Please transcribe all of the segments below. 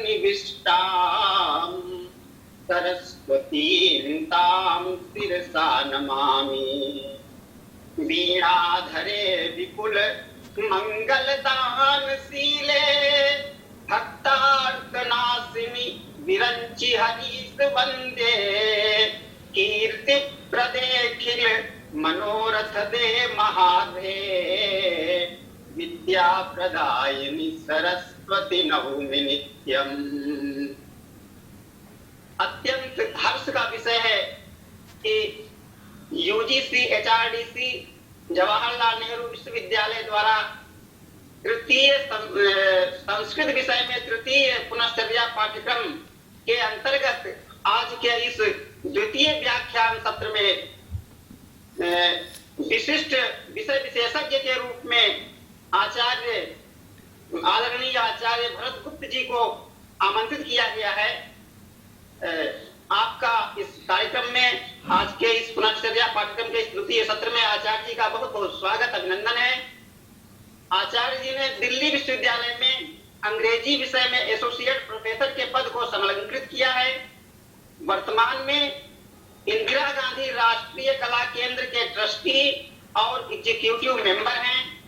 सन्निविष्टाम् सरस्वतीं तां शिरसा नमामि। वीणाधरे विपुल मंगलदानशीले भक्तार्तनाशिनि विरंचि हरीश वंदे। कीर्तिप्रदेखिल मनोरथ दे महाधे विद्या प्रदायिनी सरस्वती नौमि नित्यम्। अत्यंत हर्ष का विषय है कि यूजीसी एचआरडीसी जवाहरलाल नेहरू विश्वविद्यालय द्वारा तृतीय संस्कृत विषय में तृतीय पुनश्चर्या पाठ्यक्रम के अंतर्गत आज के इस द्वितीय व्याख्यान सत्र में विशिष्ट विषय विशेषज्ञ के रूप में आदरणीय आचार्य भरत गुप्त जी को आमंत्रित किया गया है। आपका इस कार्यक्रम में आज के इस पुनश्चर्या पाठ्यक्रम के इस द्वितीय सत्र में आचार्य जी का बहुत बहुत स्वागत अभिनंदन है। आचार्य जी ने दिल्ली विश्वविद्यालय में अंग्रेजी विषय में एसोसिएट प्रोफेसर के पद को समलंकृत किया है। वर्तमान में इंदिरा गांधी राष्ट्रीय कला केंद्र के ट्रस्टी और एग्जीक्यूटिव मेंबर हैं।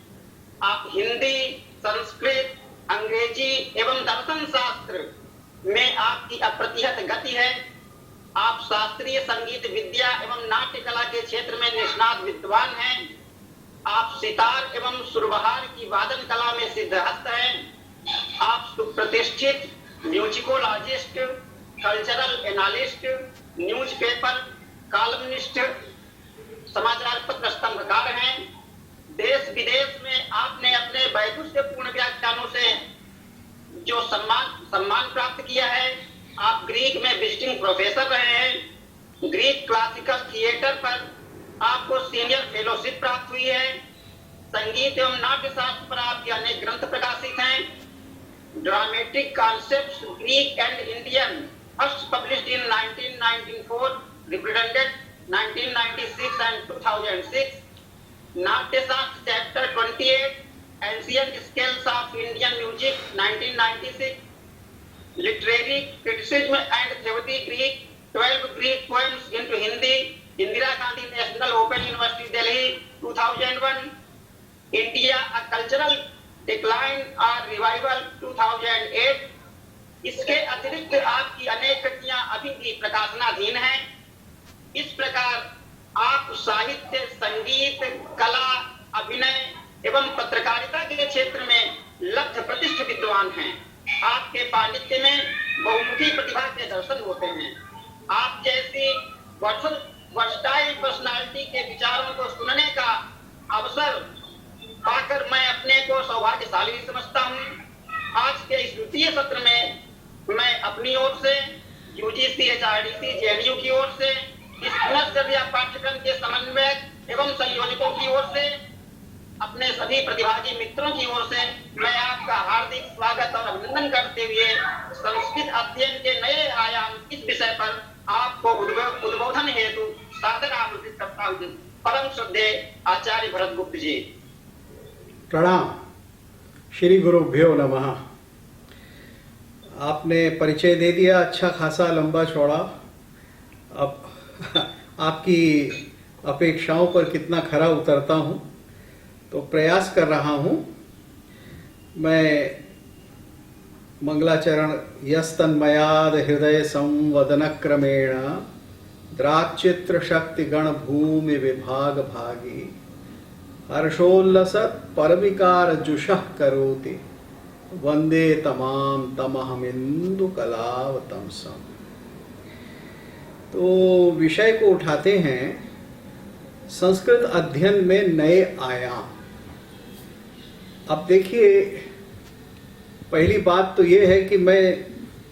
आप हिंदी, संस्कृत, अंग्रेजी एवं दर्शन शास्त्र में आपकी अप्रतिहत गति है। आप शास्त्रीय संगीत विद्या एवं नाट्य कला के क्षेत्र में निष्णात विद्वान हैं। आप सितार एवं सुरबहार की वादन कला में सिद्धहस्त हैं। आप सुप्रतिष्ठित musicologist, cultural analyst, newspaper columnist, समाचार पत्र स्तंभकार हैं। देश विदेश में आपने अपने वैदुष्यपूर्ण व्याख्यानों से जो सम्मान प्राप्त किया है। आप ग्रीक में विजिटिंग प्रोफेसर रहे हैं। ग्रीक क्लासिकल थिएटर पर आपको सीनियर फेलोशिप प्राप्त हुई है। संगीत एवं नाट्य शास्त्र पर आपके अनेक ग्रंथ प्रकाशित हैं। Dramatic concepts Greek and Indian first published in 1994, रिप्रिडेंटेड 1996 and 2006। नाट्य शास्त्र chapter 28 ancient scales of Indian music 1996। Literary criticism and theory Greek 12 Greek poems into Hindi, Indira Gandhi national open university Delhi 2001। India a cultural decline और रिवाइवल 2008। इसके अतिरिक्त आपकी अनेक कृतियां अभी भी प्रकाशनाधीन हैं। इस प्रकार आप साहित्य, संगीत, कला, अभिनय एवं पत्रकारिता के क्षेत्र में लब्ध प्रतिष्ठ विद्वान हैं। आपके पांडित्य में बहुमुखी प्रतिभा के दर्शन होते हैं। आप जैसी वर्सटाइल पर्सनालिटी के विचारों को सुनने का अवसर पाकर मैं अपने को सौभाग्यशाली समझता हूँ। आज के इस द्वितीय सत्र में मैं अपनी ओर से, यूजीसी एचआरडीसी जेएनयू की ओर से, इस पुनश्चर्या पाठ्यक्रम के समन्वयक एवं संयोजकों की ओर से, अपने सभी प्रतिभागी मित्रों की ओर से मैं आपका हार्दिक स्वागत और अभिनंदन करते हुए संस्कृत अध्ययन के नए आयाम इस विषय पर आपको उद्बोधन हेतु सादर आमंत्रित करता हूँ। परम श्रद्धेय आचार्य भरत गुप्त जी। प्रणाम। श्री गुरुभ्यो नमः। आपने परिचय दे दिया अच्छा खासा लंबा चौड़ा। अब आपकी अपेक्षाओं पर कितना खरा उतरता हूँ तो प्रयास कर रहा हूँ। मैं मंगलाचरण यस्तन्मयाद हृदय संवदन क्रमेण द्राक्षित्र शक्ति गण भूमि विभाग भागी हर्षोल्लसत् परविकार जुषः करोति वंदे तमाम तमहमिंदु कलावतंसम्। तो विषय को उठाते हैं संस्कृत अध्ययन में नए आयाम। अब देखिए, पहली बात तो यह है कि मैं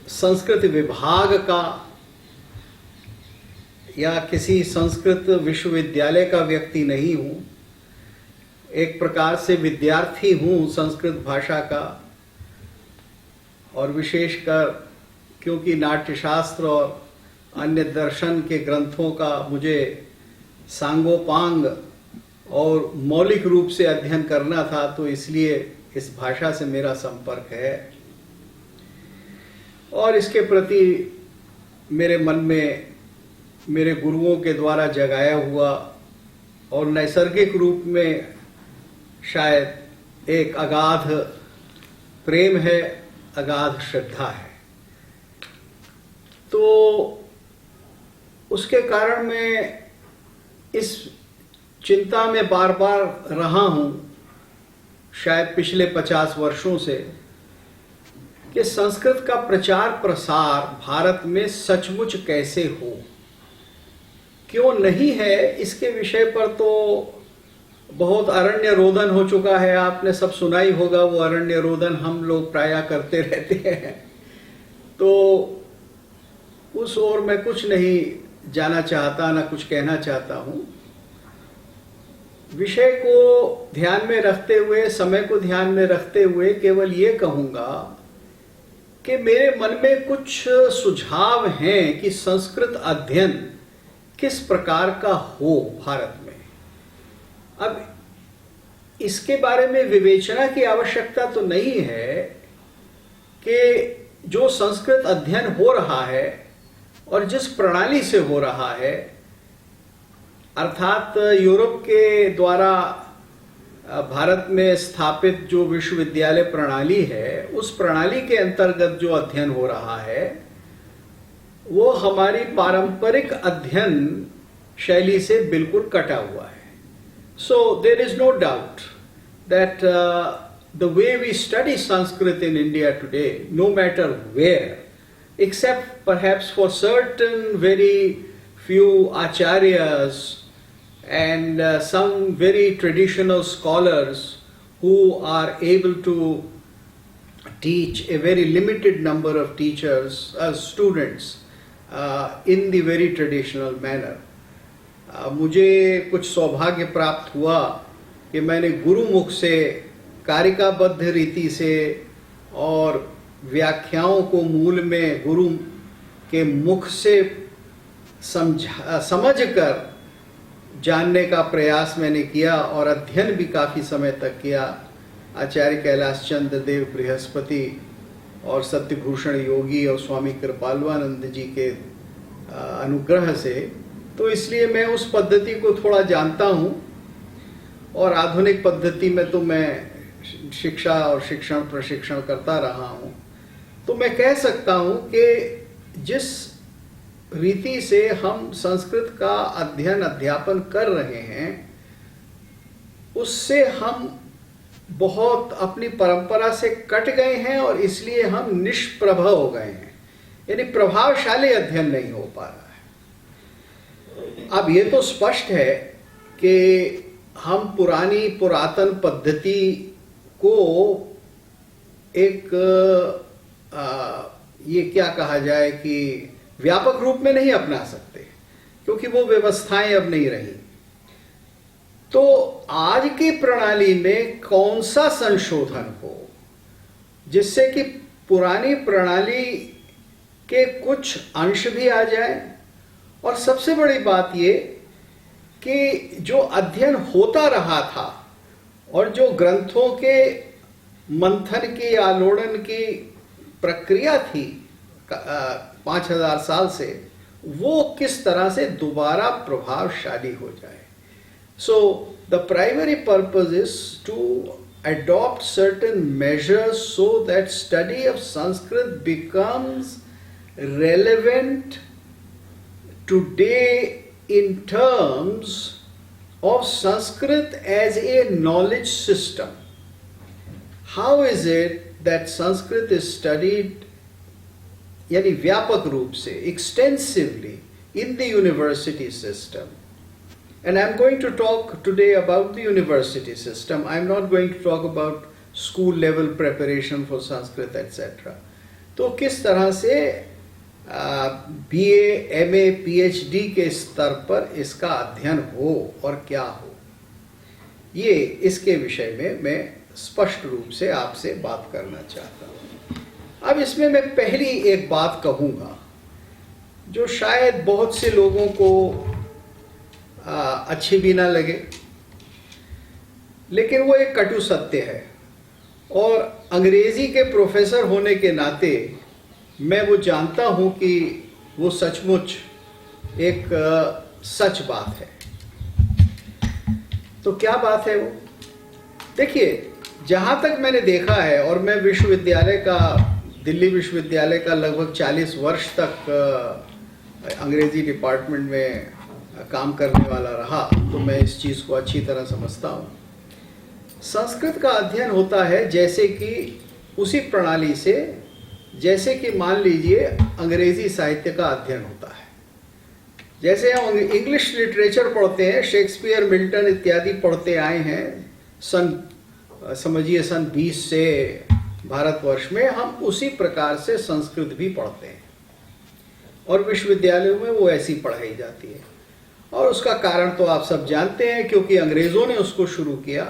संस्कृत विभाग का या किसी संस्कृत विश्वविद्यालय का व्यक्ति नहीं हूं। एक प्रकार से विद्यार्थी हूं संस्कृत भाषा का, और विशेषकर क्योंकि नाट्यशास्त्र और अन्य दर्शन के ग्रंथों का मुझे सांगोपांग और मौलिक रूप से अध्ययन करना था, तो इसलिए इस भाषा से मेरा संपर्क है। और इसके प्रति मेरे मन में मेरे गुरुओं के द्वारा जगाया हुआ और नैसर्गिक रूप में शायद एक अगाध प्रेम है, अगाध श्रद्धा है। तो उसके कारण मैं इस चिंता में बार बार रहा हूं, शायद पिछले 50 वर्षों से, कि संस्कृत का प्रचार प्रसार भारत में सचमुच कैसे हो, क्यों नहीं है। इसके विषय पर तो बहुत अरण्य रोदन हो चुका है, आपने सब सुना ही होगा। वो अरण्य रोदन हम लोग प्रायः करते रहते हैं। तो उस ओर मैं कुछ नहीं जाना चाहता, ना कुछ कहना चाहता हूं। विषय को ध्यान में रखते हुए, समय को ध्यान में रखते हुए केवल ये कहूंगा कि मेरे मन में कुछ सुझाव हैं कि संस्कृत अध्ययन किस प्रकार का हो भारत में। अब इसके बारे में विवेचना की आवश्यकता तो नहीं है कि जो संस्कृत अध्ययन हो रहा है और जिस प्रणाली से हो रहा है, अर्थात यूरोप के द्वारा भारत में स्थापित जो विश्वविद्यालय प्रणाली है, उस प्रणाली के अंतर्गत जो अध्ययन हो रहा है वो हमारी पारंपरिक अध्ययन शैली से बिल्कुल कटा हुआ है। So there is no doubt that the way we study Sanskrit in India today, no matter where, except perhaps for certain very few acharyas and some very traditional scholars who are able to teach a very limited number of teachers, students in the very traditional manner. मुझे कुछ सौभाग्य प्राप्त हुआ कि मैंने गुरुमुख से कारिकाबद्ध रीति से और व्याख्याओं को मूल में गुरु के मुख से समझ कर जानने का प्रयास मैंने किया और अध्ययन भी काफ़ी समय तक किया आचार्य कैलाश चंद्र देव बृहस्पति और सत्यभूषण योगी और स्वामी कृपालवानंद जी के अनुग्रह से। तो इसलिए मैं उस पद्धति को थोड़ा जानता हूँ और आधुनिक पद्धति में तो मैं शिक्षा और शिक्षण प्रशिक्षण करता रहा हूँ। तो मैं कह सकता हूँ कि जिस रीति से हम संस्कृत का अध्ययन अध्यापन कर रहे हैं उससे हम बहुत अपनी परंपरा से कट गए हैं और इसलिए हम निष्प्रभ हो गए हैं, यानी प्रभावशाली अध्ययन नहीं हो पा रहा है। अब ये तो स्पष्ट है कि हम पुरातन पद्धति को एक ये क्या कहा जाए कि व्यापक रूप में नहीं अपना सकते क्योंकि वो व्यवस्थाएं अब नहीं रही। तो आज की प्रणाली में कौन सा संशोधन हो जिससे कि पुरानी प्रणाली के कुछ अंश भी आ जाए, और सबसे बड़ी बात ये कि जो अध्ययन होता रहा था और जो ग्रंथों के मंथन की आलोड़न की प्रक्रिया थी 5000 साल से, वो किस तरह से दोबारा प्रभावशाली हो जाए। So the primary purpose is to adopt certain measures so that study of Sanskrit becomes relevant today in terms of Sanskrit as a knowledge system. How is it that Sanskrit is studied यानी व्यापक रूप से extensively in the university system? And I'm going to talk today about the university system. I'm not going to talk about school level preparation for Sanskrit etc. तो किस तरह से BA, MA, PhD के स्तर पर इसका अध्ययन हो और क्या हो, ये इसके विषय में मैं स्पष्ट रूप से आपसे बात करना चाहता हूँ। अब इसमें मैं पहली एक बात कहूँगा जो शायद बहुत से लोगों को अच्छी भी ना लगे, लेकिन वो एक कटु सत्य है और अंग्रेजी के प्रोफेसर होने के नाते मैं वो जानता हूं कि वो सचमुच एक सच बात है। तो क्या बात है वो? देखिए, जहां तक मैंने देखा है, और मैं विश्वविद्यालय का, दिल्ली विश्वविद्यालय का लगभग 40 वर्ष तक अंग्रेजी डिपार्टमेंट में काम करने वाला रहा, तो मैं इस चीज़ को अच्छी तरह समझता हूँ। संस्कृत का अध्ययन होता है जैसे कि उसी प्रणाली से, जैसे कि मान लीजिए अंग्रेजी साहित्य का अध्ययन होता है। जैसे हम इंग्लिश लिटरेचर पढ़ते हैं, शेक्सपियर, मिल्टन इत्यादि पढ़ते आए हैं समझिए सन 20 से भारतवर्ष में, हम उसी प्रकार से संस्कृत भी पढ़ते हैं और विश्वविद्यालयों में वो ऐसी पढ़ाई जाती है। और उसका कारण तो आप सब जानते हैं, क्योंकि अंग्रेजों ने उसको शुरू किया।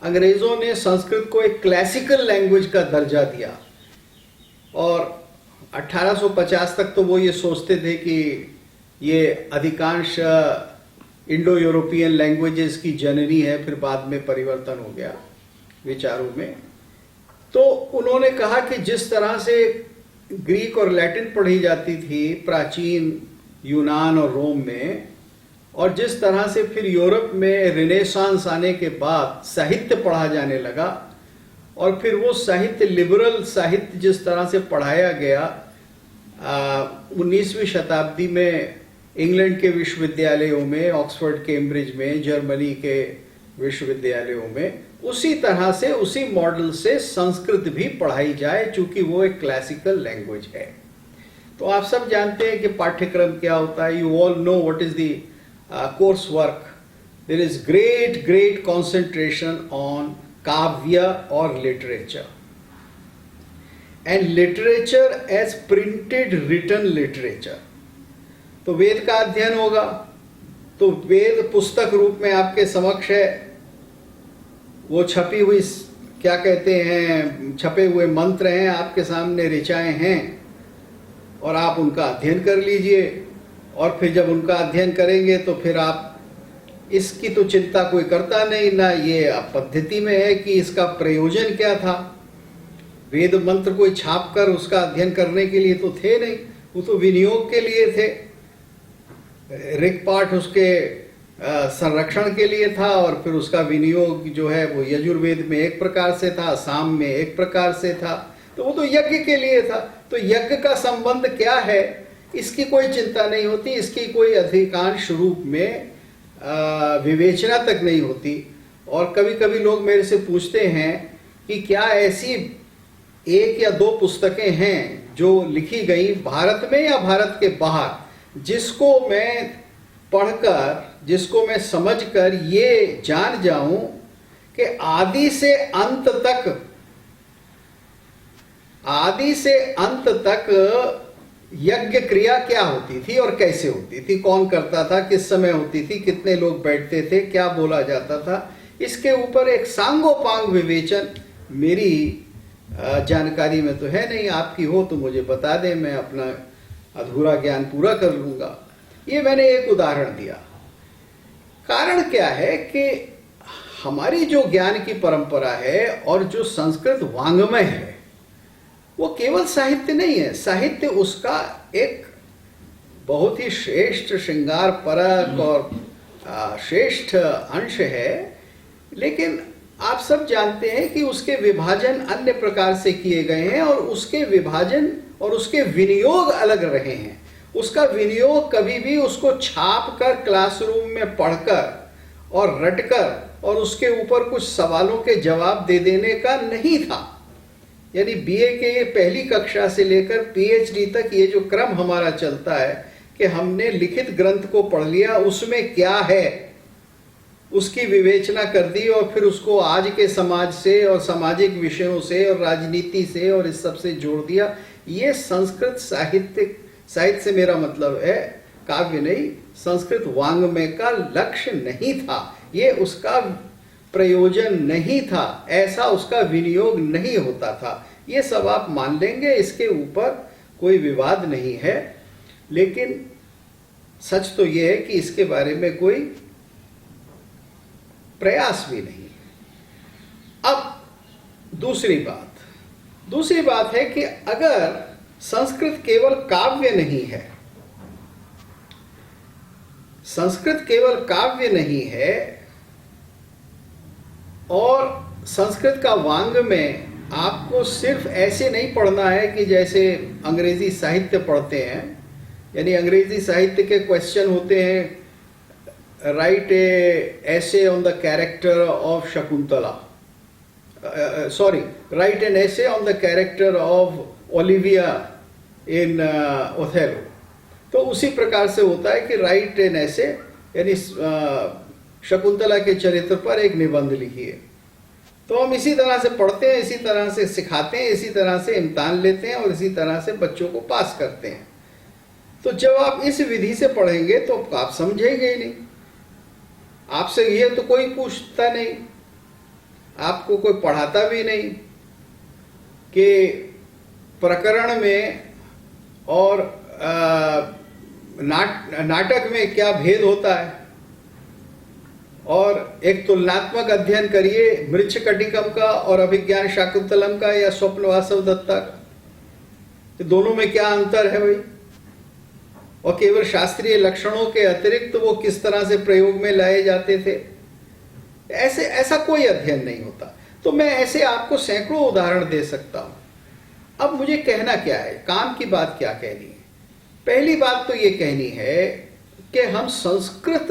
अंग्रेजों ने संस्कृत को एक क्लासिकल लैंग्वेज का दर्जा दिया और 1850 तक तो वो ये सोचते थे कि ये अधिकांश इंडो यूरोपियन लैंग्वेजेस की जननी है। फिर बाद में परिवर्तन हो गया विचारों में। तो उन्होंने कहा कि जिस तरह से ग्रीक और लैटिन पढ़ी जाती थी प्राचीन यूनान और रोम में, और जिस तरह से फिर यूरोप में रिनेसांस आने के बाद साहित्य पढ़ा जाने लगा, और फिर वो साहित्य, लिबरल साहित्य जिस तरह से पढ़ाया गया 19वीं शताब्दी में इंग्लैंड के विश्वविद्यालयों में, ऑक्सफोर्ड, कैम्ब्रिज में, जर्मनी के विश्वविद्यालयों में, उसी तरह से, उसी मॉडल से संस्कृत भी पढ़ाई जाए, चूंकि वो एक क्लासिकल लैंग्वेज है। तो आप सब जानते हैं कि पाठ्यक्रम क्या होता है। You all know what is the course work. There is great concentration on काव्य और literature, and literature as printed written literature. तो वेद का अध्ययन होगा, तो वेद पुस्तक रूप में आपके समक्ष है, वो छपी हुई, क्या कहते हैं, छपे हुए मंत्र हैं, आपके सामने ऋचाएं हैं, और आप उनका अध्ययन कर लीजिए। और फिर जब उनका अध्ययन करेंगे तो फिर आप, इसकी तो चिंता कोई करता नहीं, ना ये पद्धति में है कि इसका प्रयोजन क्या था। वेद मंत्र कोई छाप कर उसका अध्ययन करने के लिए तो थे नहीं, वो तो विनियोग के लिए थे। ऋक्पाठ उसके संरक्षण के लिए था, और फिर उसका विनियोग जो है वो यजुर्वेद में एक प्रकार से था, साम में एक प्रकार से था, तो वो तो यज्ञ के लिए था। तो यज्ञ का संबंध क्या है, इसकी कोई चिंता नहीं होती, इसकी कोई अधिकांश रूप में विवेचना तक नहीं होती। और कभी कभी लोग मेरे से पूछते हैं कि क्या ऐसी 1 या 2 पुस्तकें हैं जो लिखी गई भारत में या भारत के बाहर, जिसको मैं पढ़कर, जिसको मैं समझकर ये जान जाऊं कि आदि से अंत तक यज्ञ क्रिया क्या होती थी और कैसे होती थी, कौन करता था, किस समय होती थी, कितने लोग बैठते थे, क्या बोला जाता था। इसके ऊपर एक सांगोपांग विवेचन मेरी जानकारी में तो है नहीं। आपकी हो तो मुझे बता दें, मैं अपना अधूरा ज्ञान पूरा कर लूंगा। ये मैंने एक उदाहरण दिया। कारण क्या है कि हमारी जो ज्ञान की परंपरा है और जो संस्कृत वांग्मय है, वो केवल साहित्य नहीं है। साहित्य उसका एक बहुत ही श्रेष्ठ श्रृंगार परक और श्रेष्ठ अंश है, लेकिन आप सब जानते हैं कि उसके विभाजन अन्य प्रकार से किए गए हैं, और उसके विभाजन और उसके विनियोग अलग रहे हैं। उसका विनियोग कभी भी उसको छाप कर, क्लासरूम में पढ़कर और रटकर और उसके ऊपर कुछ सवालों के जवाब दे देने का नहीं था। यानी बीए के ये पहली कक्षा से लेकर पीएचडी तक ये जो क्रम हमारा चलता है कि हमने लिखित ग्रंथ को पढ़ लिया, उसमें क्या है उसकी विवेचना कर दी, और फिर उसको आज के समाज से और सामाजिक विषयों से और राजनीति से और इस सब से जोड़ दिया। ये संस्कृत साहित्य से मेरा मतलब है काव्य नहीं, संस्कृत वांग्मय का लक्ष्य नहीं था, ये उसका प्रयोजन नहीं था, ऐसा उसका विनियोग नहीं होता था। ये सब आप मान लेंगे, इसके ऊपर कोई विवाद नहीं है। लेकिन सच तो ये है कि इसके बारे में कोई प्रयास भी नहीं। अब दूसरी बात है कि अगर संस्कृत केवल काव्य नहीं है, संस्कृत केवल काव्य नहीं है, और संस्कृत का वांग में आपको सिर्फ ऐसे नहीं पढ़ना है कि जैसे अंग्रेजी साहित्य पढ़ते हैं, यानी अंग्रेजी साहित्य के क्वेश्चन होते हैं, write a essay on the character of Shakuntala, sorry, write an essay on the character of Olivia in Othello. तो उसी प्रकार से होता है कि राइट एन ऐसे, यानी शकुंतला के चरित्र पर एक निबंध लिखिए। तो हम इसी तरह से पढ़ते हैं, इसी तरह से सिखाते हैं, इसी तरह से इम्तिहान लेते हैं और इसी तरह से बच्चों को पास करते हैं। तो जब आप इस विधि से पढ़ेंगे तो आप समझेंगे ही नहीं, आपसे ये तो कोई पूछता नहीं, आपको कोई पढ़ाता भी नहीं कि प्रकरण में और नाटक में क्या भेद होता है, और एक तुलनात्मक अध्ययन करिए मृच्छकटिकम का और अभिज्ञान शाकुंतलम का या स्वप्न वासव दत्ता का, तो दोनों में क्या अंतर है भाई, और केवल शास्त्रीय लक्षणों के अतिरिक्त वो किस तरह से प्रयोग में लाए जाते थे, ऐसा कोई अध्ययन नहीं होता। तो मैं ऐसे आपको सैकड़ों उदाहरण दे सकता हूं। अब मुझे कहना क्या है, काम की बात क्या कहनी है? पहली बात तो ये कहनी है कि हम संस्कृत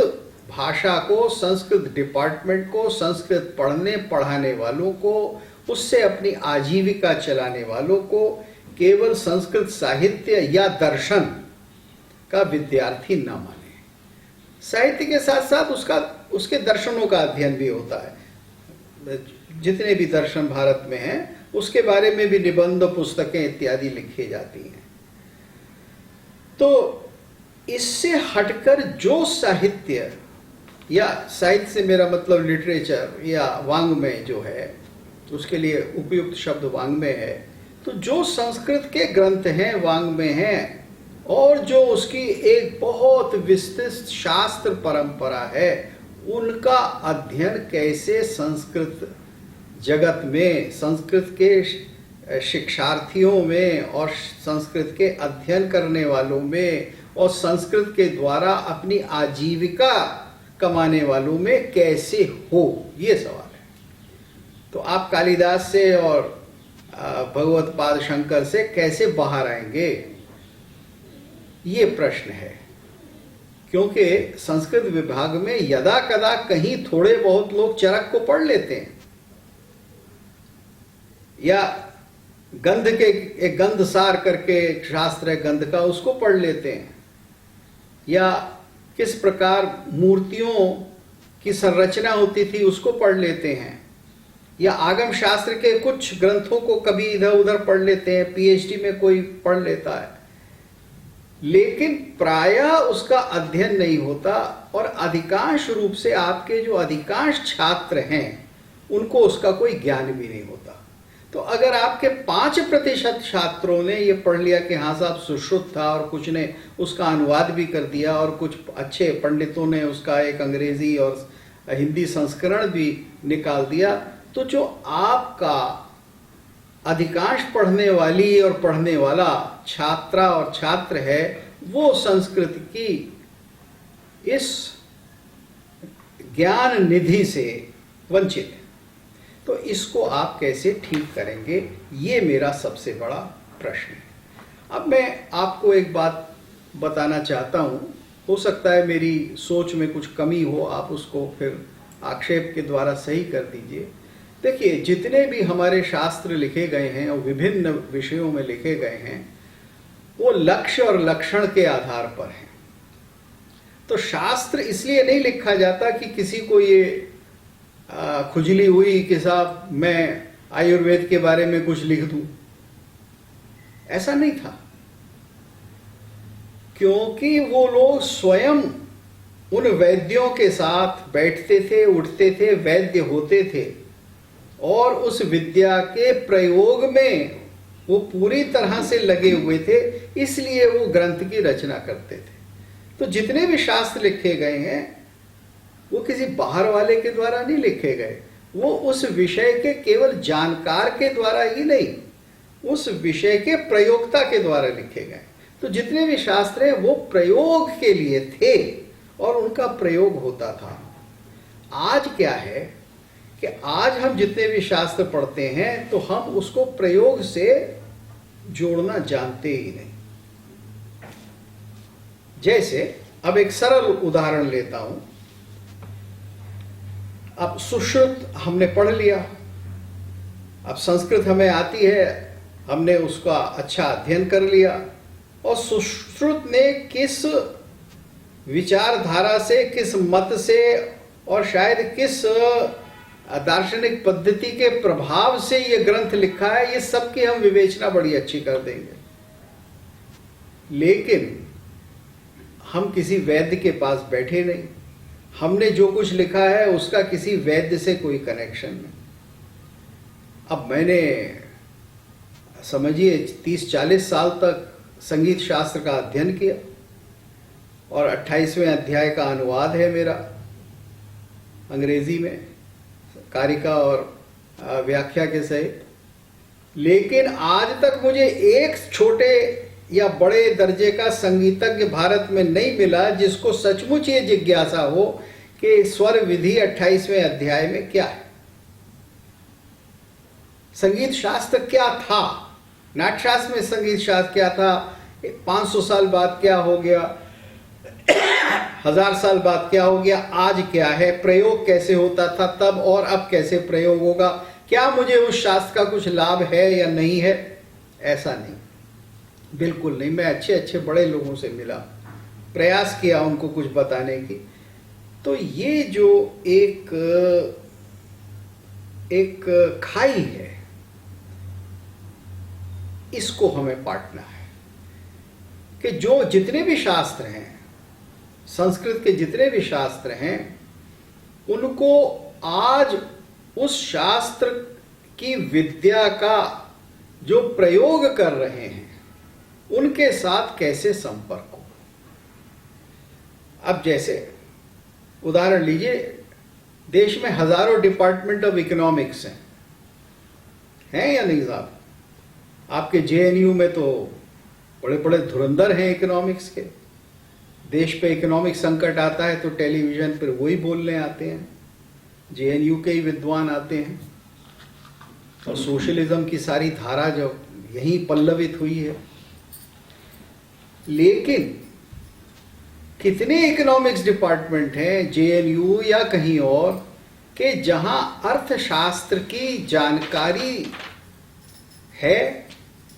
भाषा को, संस्कृत डिपार्टमेंट को, संस्कृत पढ़ने पढ़ाने वालों को, उससे अपनी आजीविका चलाने वालों को केवल संस्कृत साहित्य या दर्शन का विद्यार्थी न माने। साहित्य के साथ साथ उसके दर्शनों का अध्ययन भी होता है। जितने भी दर्शन भारत में हैं उसके बारे में भी निबंध, पुस्तकें इत्यादि लिखी जाती हैं। तो इससे हटकर जो साहित्य, या साहित्य से मेरा मतलब लिटरेचर या वांग्मय जो है, उसके लिए उपयुक्त शब्द वांग्मय है, तो जो संस्कृत के ग्रंथ हैं वांग्मय हैं, और जो उसकी एक बहुत विस्तृत शास्त्र परंपरा है, उनका अध्ययन कैसे संस्कृत जगत में, संस्कृत के शिक्षार्थियों में और संस्कृत के अध्ययन करने वालों में और संस्कृत के द्वारा अपनी आजीविका कमाने वालों में कैसे हो, ये सवाल है। तो आप कालिदास से और भगवत पाद शंकर से कैसे बाहर आएंगे, ये प्रश्न है। क्योंकि संस्कृत विभाग में यदा कदा कहीं थोड़े बहुत लोग चरक को पढ़ लेते हैं, या गंध के एक गंधसार करके एक शास्त्र है गंध का, उसको पढ़ लेते हैं, या किस प्रकार मूर्तियों की संरचना होती थी उसको पढ़ लेते हैं, या आगम शास्त्र के कुछ ग्रंथों को कभी इधर उधर पढ़ लेते हैं, पीएचडी में कोई पढ़ लेता है, लेकिन प्रायः उसका अध्ययन नहीं होता। और अधिकांश रूप से आपके जो अधिकांश छात्र हैं उनको उसका कोई ज्ञान भी नहीं होता। तो अगर आपके 5% छात्रों ने ये पढ़ लिया कि हाँ साहब सुश्रुत था, और कुछ ने उसका अनुवाद भी कर दिया, और कुछ अच्छे पंडितों ने उसका एक अंग्रेजी और हिंदी संस्करण भी निकाल दिया, तो जो आपका अधिकांश पढ़ने वाली और पढ़ने वाला छात्रा और छात्र है, वो संस्कृत की इस ज्ञान निधि से वंचित है। तो इसको आप कैसे ठीक करेंगे, ये मेरा सबसे बड़ा प्रश्न है। अब मैं आपको एक बात बताना चाहता हूँ, हो सकता है मेरी सोच में कुछ कमी हो, आप उसको फिर आक्षेप के द्वारा सही कर दीजिए। देखिए, जितने भी हमारे शास्त्र लिखे गए हैं और विभिन्न विषयों में लिखे गए हैं, वो लक्ष्य और लक्षण के आधार पर हैं। तो शास्त्र इसलिए नहीं लिखा जाता कि किसी को ये खुजली हुई कि साहब मैं आयुर्वेद के बारे में कुछ लिख दूं, ऐसा नहीं था। क्योंकि वो लोग स्वयं उन वैद्यों के साथ बैठते थे, उठते थे, वैद्य होते थे, और उस विद्या के प्रयोग में वो पूरी तरह से लगे हुए थे, इसलिए वो ग्रंथ की रचना करते थे। तो जितने भी शास्त्र लिखे गए हैं वो किसी बाहर वाले के द्वारा नहीं लिखे गए, वो उस विषय के केवल जानकार के द्वारा ही नहीं, उस विषय के प्रयोक्ता के द्वारा लिखे गए। तो जितने भी शास्त्र हैं वो प्रयोग के लिए थे और उनका प्रयोग होता था। आज क्या है कि आज हम जितने भी शास्त्र पढ़ते हैं तो हम उसको प्रयोग से जोड़ना जानते ही नहीं। जैसे अब एक सरल उदाहरण लेता हूं। अब सुश्रुत हमने पढ़ लिया, अब संस्कृत हमें आती है, हमने उसका अच्छा अध्ययन कर लिया, और सुश्रुत ने किस विचारधारा से, किस मत से और शायद किस दार्शनिक पद्धति के प्रभाव से यह ग्रंथ लिखा है, ये सब की हम विवेचना बड़ी अच्छी कर देंगे। लेकिन हम किसी वैद्य के पास बैठे नहीं, हमने जो कुछ लिखा है उसका किसी वैद्य से कोई कनेक्शन नहीं। अब मैंने समझिए 30-40 साल तक संगीत शास्त्र का अध्ययन किया और 28वें अध्याय का अनुवाद है मेरा अंग्रेजी में, कारिका और व्याख्या के सहित। लेकिन आज तक मुझे एक छोटे या बड़े दर्जे का संगीतज्ञ भारत में नहीं मिला जिसको सचमुच ये जिज्ञासा हो कि स्वर विधि 28वें अध्याय में क्या है, संगीत शास्त्र क्या था, नाट्यशास्त्र में संगीत शास्त्र क्या था, 500 साल बाद क्या हो गया, 1000 साल बाद क्या हो गया, आज क्या है, प्रयोग कैसे होता था तब और अब कैसे प्रयोग होगा, क्या मुझे उस शास्त्र का कुछ लाभ है या नहीं है। ऐसा नहीं, बिल्कुल नहीं। मैं अच्छे अच्छे बड़े लोगों से मिला, प्रयास किया उनको कुछ बताने की। तो ये जो एक खाई है, इसको हमें पाटना है कि जो जितने भी शास्त्र हैं, संस्कृत के जितने भी शास्त्र हैं, उनको आज उस शास्त्र की विद्या का जो प्रयोग कर रहे हैं उनके साथ कैसे संपर्क हो। अब जैसे उदाहरण लीजिए, देश में हजारों डिपार्टमेंट ऑफ इकोनॉमिक्स हैं या नहीं साहब? आपके जेएनयू में तो बड़े बड़े धुरंधर हैं इकोनॉमिक्स के। देश पे इकोनॉमिक संकट आता है तो टेलीविजन पर वही बोलने आते हैं, जेएनयू के ही विद्वान आते हैं, और सोशलिज्म की सारी धारा जो यहीं पल्लवित हुई है। लेकिन कितने इकोनॉमिक्स डिपार्टमेंट हैं जेएनयू या कहीं और के जहां अर्थशास्त्र की जानकारी है,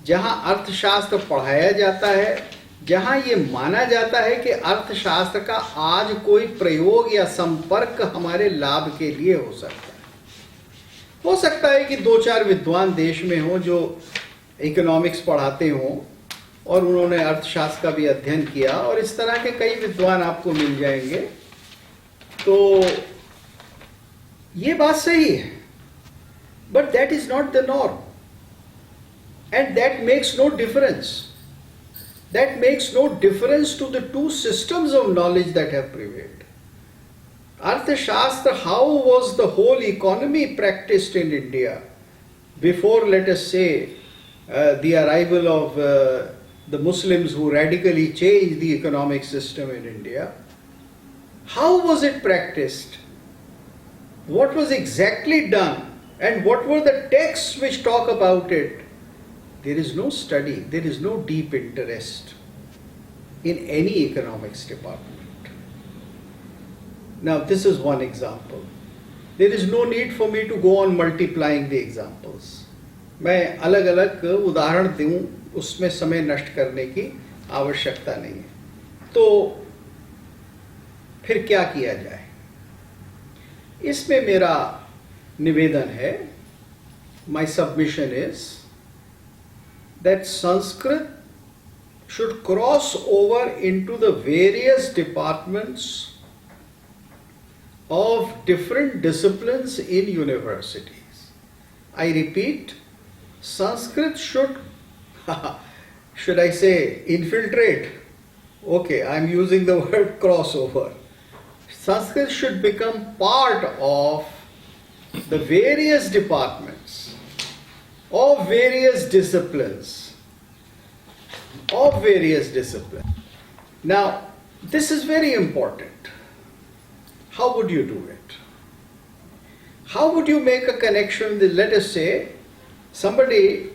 जहां अर्थशास्त्र पढ़ाया जाता है, जहां ये माना जाता है कि अर्थशास्त्र का आज कोई प्रयोग या संपर्क हमारे लाभ के लिए हो सकता है। हो सकता है कि 2-4 विद्वान देश में हो जो इकोनॉमिक्स पढ़ाते हों और उन्होंने अर्थशास्त्र का भी अध्ययन किया, और इस तरह के कई विद्वान आपको मिल जाएंगे। तो ये बात सही है, but that is not the norm and that makes no difference. That makes no difference to the two systems of knowledge that have prevailed. Arthashastra, how was the whole economy practiced in India before, let us say, the arrival of the Muslims who radically changed the economic system in India? How was it practiced? What was exactly done? And what were the texts which talk about it? There is no study, there is no deep interest in any economics department. Now, this is one example. There is no need for me to go on multiplying the examples. मैं अलग अलग उदाहरण दूं, उसमें समय नष्ट करने की आवश्यकता नहीं है। तो फिर क्या किया जाए? इसमें मेरा निवेदन है, my submission is that Sanskrit should cross over into the various departments of different disciplines in universities. I repeat, Sanskrit should, should I say infiltrate? Okay, I'm using the word crossover. Sanskrit should become part of the various departments of various disciplines. Of various disciplines. Now, this is very important. How would you do it? How would you make a connection with, let us say, somebody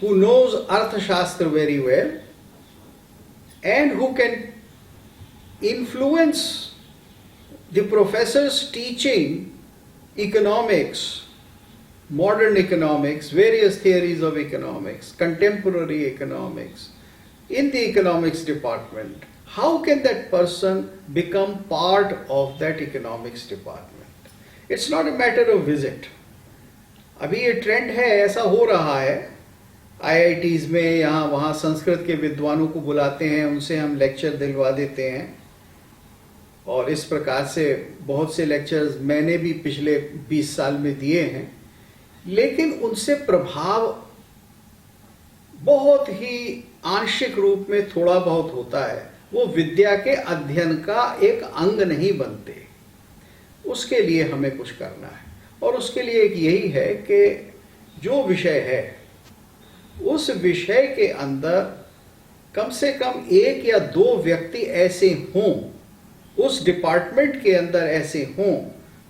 who knows Arthashastra very well and who can influence the professors teaching economics, modern economics, various theories of economics, contemporary economics, in the economics department. How can that person become part of that economics department? It's not a matter of visit. अभी ये trend है, ऐसा हो रहा है, IITs में यहाँ वहाँ संस्कृत के विद्वानों को बुलाते हैं, उनसे हम लेक्चर दिलवा देते हैं, और इस प्रकार से बहुत से लेक्चर्स मैंने भी पिछले 20 साल में दिए हैं, लेकिन उनसे प्रभाव बहुत ही आंशिक रूप में थोड़ा बहुत होता है। वो विद्या के अध्ययन का एक अंग नहीं बनते। उसके लिए हमें कुछ करना है, और उसके लिए एक यही है कि जो विषय है उस विषय के अंदर कम से कम 1 या 2 व्यक्ति ऐसे हों, उस डिपार्टमेंट के अंदर ऐसे हों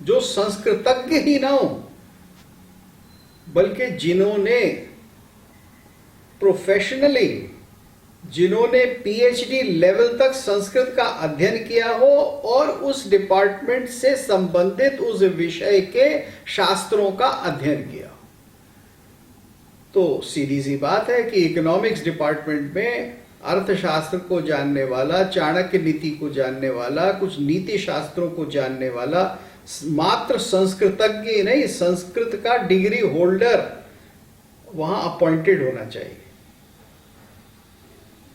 जो संस्कृतज्ञ ही ना हो, बल्कि जिन्होंने प्रोफेशनली, जिन्होंने PhD लेवल तक संस्कृत का अध्ययन किया हो और उस डिपार्टमेंट से संबंधित उस विषय के शास्त्रों का अध्ययन किया। तो सीधी सी बात है कि इकोनॉमिक्स डिपार्टमेंट में अर्थशास्त्र को जानने वाला, चाणक्य नीति को जानने वाला, कुछ नीति शास्त्रों को जानने वाला मात्र संस्कृतज्ञ नहीं, संस्कृत का डिग्री होल्डर वहां अपॉइंटेड होना चाहिए।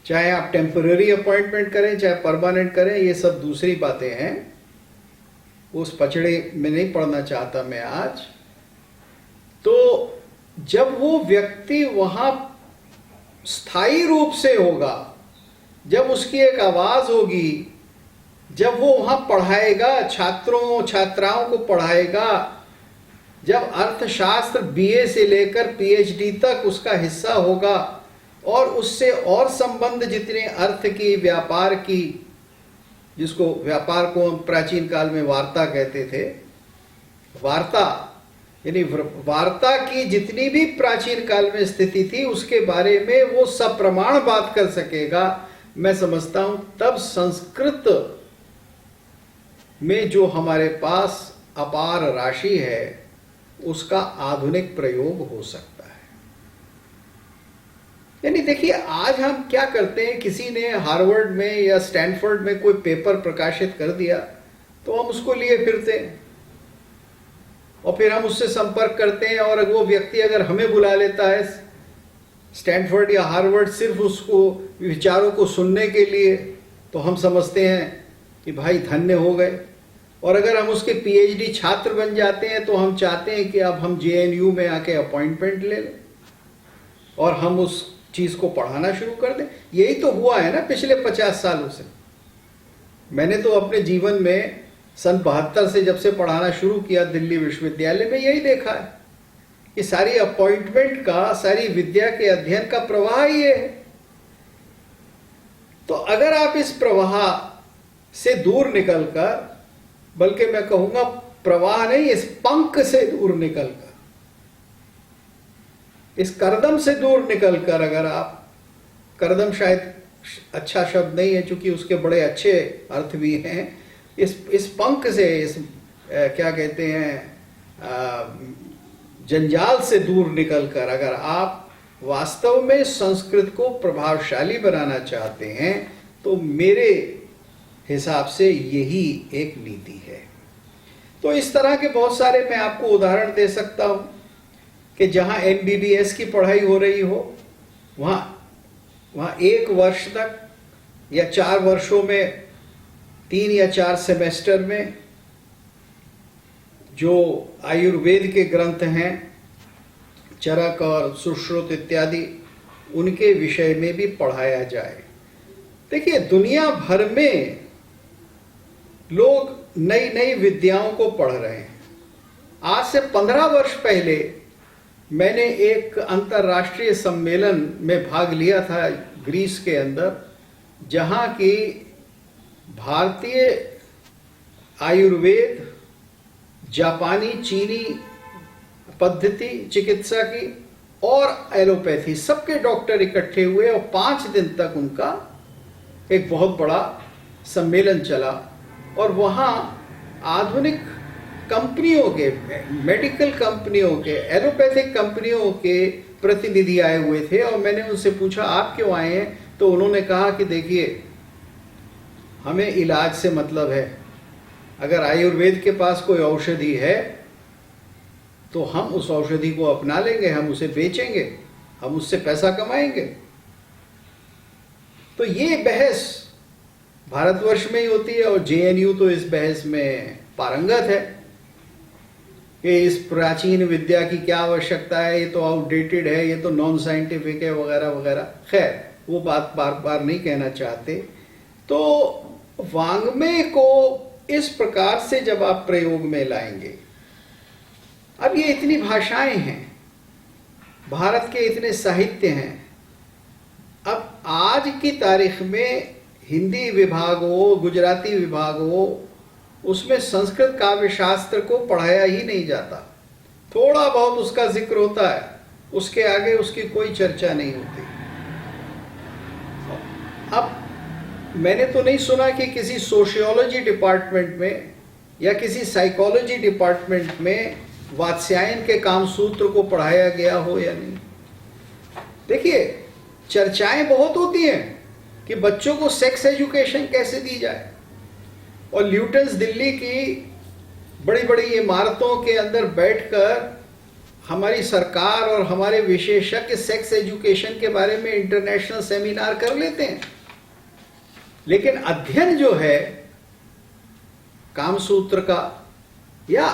चाहे आप टेम्पररी अपॉइंटमेंट करें, चाहे परमानेंट करें, ये सब दूसरी बातें हैं, उस पचड़े में नहीं पढ़ना चाहता मैं आज। तो जब वो व्यक्ति वहां स्थायी रूप से होगा, जब उसकी एक आवाज होगी, जब वो वहां पढ़ाएगा, छात्रों छात्राओं को पढ़ाएगा, जब अर्थशास्त्र BA से लेकर PhD तक उसका हिस्सा होगा, और उससे और संबंध जितने अर्थ की, व्यापार की, जिसको व्यापार को हम प्राचीन काल में वार्ता कहते थे, वार्ता यानी वार्ता की जितनी भी प्राचीन काल में स्थिति थी उसके बारे में वो सप्रमाण बात कर सकेगा। मैं समझता हूं तब संस्कृत में जो हमारे पास अपार राशि है उसका आधुनिक प्रयोग हो सकता है। यानी देखिए, आज हम क्या करते हैं, किसी ने हार्वर्ड में या स्टैनफोर्ड में कोई पेपर प्रकाशित कर दिया तो हम उसको लिए फिरते हैं और फिर हम उससे संपर्क करते हैं, और वो व्यक्ति अगर हमें बुला लेता है स्टैनफोर्ड या हार्वर्ड सिर्फ उसको विचारों को सुनने के लिए, तो हम समझते हैं कि भाई धन्य हो गए। और अगर हम उसके PhD छात्र बन जाते हैं तो हम चाहते हैं कि अब हम JNU में आके अपॉइंटमेंट ले लें और हम उस चीज को पढ़ाना शुरू कर दें। यही तो हुआ है ना पिछले 50 सालों से। मैंने तो अपने जीवन में सन 72 से जब से पढ़ाना शुरू किया दिल्ली विश्वविद्यालय में, यही देखा है कि सारी अपॉइंटमेंट का, सारी विद्या के अध्ययन का प्रवाह ये है। तो अगर आप इस प्रवाह से दूर निकलकर, बल्कि मैं कहूंगा प्रवाह नहीं, इस पंख से दूर निकलकर, इस करदम से दूर निकलकर, अगर आप, करदम शायद अच्छा शब्द नहीं है क्योंकि उसके बड़े अच्छे अर्थ भी हैं, इस पंख से, इस क्या कहते हैं, जंजाल से दूर निकलकर अगर आप वास्तव में संस्कृत को प्रभावशाली बनाना चाहते हैं तो मेरे हिसाब से यही एक नीति है। तो इस तरह के बहुत सारे मैं आपको उदाहरण दे सकता हूं कि जहां MBBS की पढ़ाई हो रही हो, वहां 1 वर्ष तक या 4 वर्षों में 3 या 4 सेमेस्टर में जो आयुर्वेद के ग्रंथ हैं, चरक और सुश्रुत इत्यादि, उनके विषय में भी पढ़ाया जाए। देखिए, दुनिया भर में लोग नई नई विद्याओं को पढ़ रहे हैं। आज से 15 वर्ष पहले मैंने एक अंतर्राष्ट्रीय सम्मेलन में भाग लिया था ग्रीस के अंदर, जहां की भारतीय आयुर्वेद, जापानी, चीनी पद्धति चिकित्सा की और एलोपैथी सबके डॉक्टर इकट्ठे हुए और 5 दिन तक उनका एक बहुत बड़ा सम्मेलन चला। और वहाँ आधुनिक कंपनियों के, मेडिकल कंपनियों के, एलोपैथिक कंपनियों के प्रतिनिधि आए हुए थे। और मैंने उनसे पूछा आप क्यों आए हैं, तो उन्होंने कहा कि देखिए, हमें इलाज से मतलब है। अगर आयुर्वेद के पास कोई औषधि है तो हम उस औषधि को अपना लेंगे, हम उसे बेचेंगे, हम उससे पैसा कमाएंगे। तो ये बहस भारतवर्ष में ही होती है और जेएनयू तो इस बहस में पारंगत है कि इस प्राचीन विद्या की क्या आवश्यकता है, ये तो आउटडेटेड है, ये तो नॉन साइंटिफिक है, वगैरह वगैरह। खैर, वो बात बार बार नहीं कहना चाहते। तो वाङ्मय को इस प्रकार से जब आप प्रयोग में लाएंगे, अब ये इतनी भाषाएं हैं, भारत के इतने साहित्य हैं, अब आज की तारीख में हिंदी विभाग हो, गुजराती विभाग हो, उसमें संस्कृत काव्य शास्त्र को पढ़ाया ही नहीं जाता। थोड़ा बहुत उसका जिक्र होता है, उसके आगे उसकी कोई चर्चा नहीं होती। अब मैंने तो नहीं सुना कि किसी सोशियोलॉजी डिपार्टमेंट में या किसी साइकोलॉजी डिपार्टमेंट में वात्स्यायन के कामसूत्र को पढ़ाया गया हो या नहीं। देखिए, चर्चाएं बहुत होती हैं कि बच्चों को सेक्स एजुकेशन कैसे दी जाए, और ल्यूटन्स दिल्ली की बड़ी बड़ी इमारतों के अंदर बैठकर हमारी सरकार और हमारे विशेषज्ञ सेक्स एजुकेशन के बारे में इंटरनेशनल सेमिनार कर लेते हैं। लेकिन अध्ययन जो है कामसूत्र का, या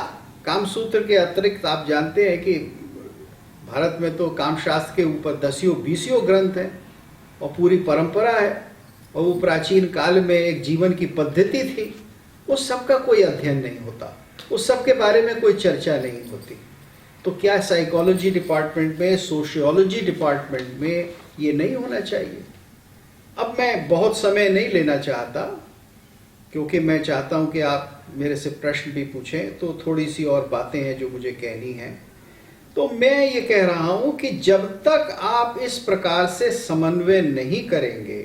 कामसूत्र के अतिरिक्त आप जानते हैं कि भारत में तो कामशास्त्र के ऊपर 10-20 ग्रंथ हैं और पूरी परंपरा है, और वो प्राचीन काल में एक जीवन की पद्धति थी। उस सब का कोई अध्ययन नहीं होता, उस सब के बारे में कोई चर्चा नहीं होती। तो क्या साइकोलॉजी डिपार्टमेंट में, सोशियोलॉजी डिपार्टमेंट में ये नहीं होना चाहिए? अब मैं बहुत समय नहीं लेना चाहता, क्योंकि मैं चाहता हूं कि आप मेरे से प्रश्न भी पूछें, तो थोड़ी सी और बातें हैं जो मुझे कहनी हैं। तो मैं ये कह रहा हूं कि जब तक आप इस प्रकार से समन्वय नहीं करेंगे,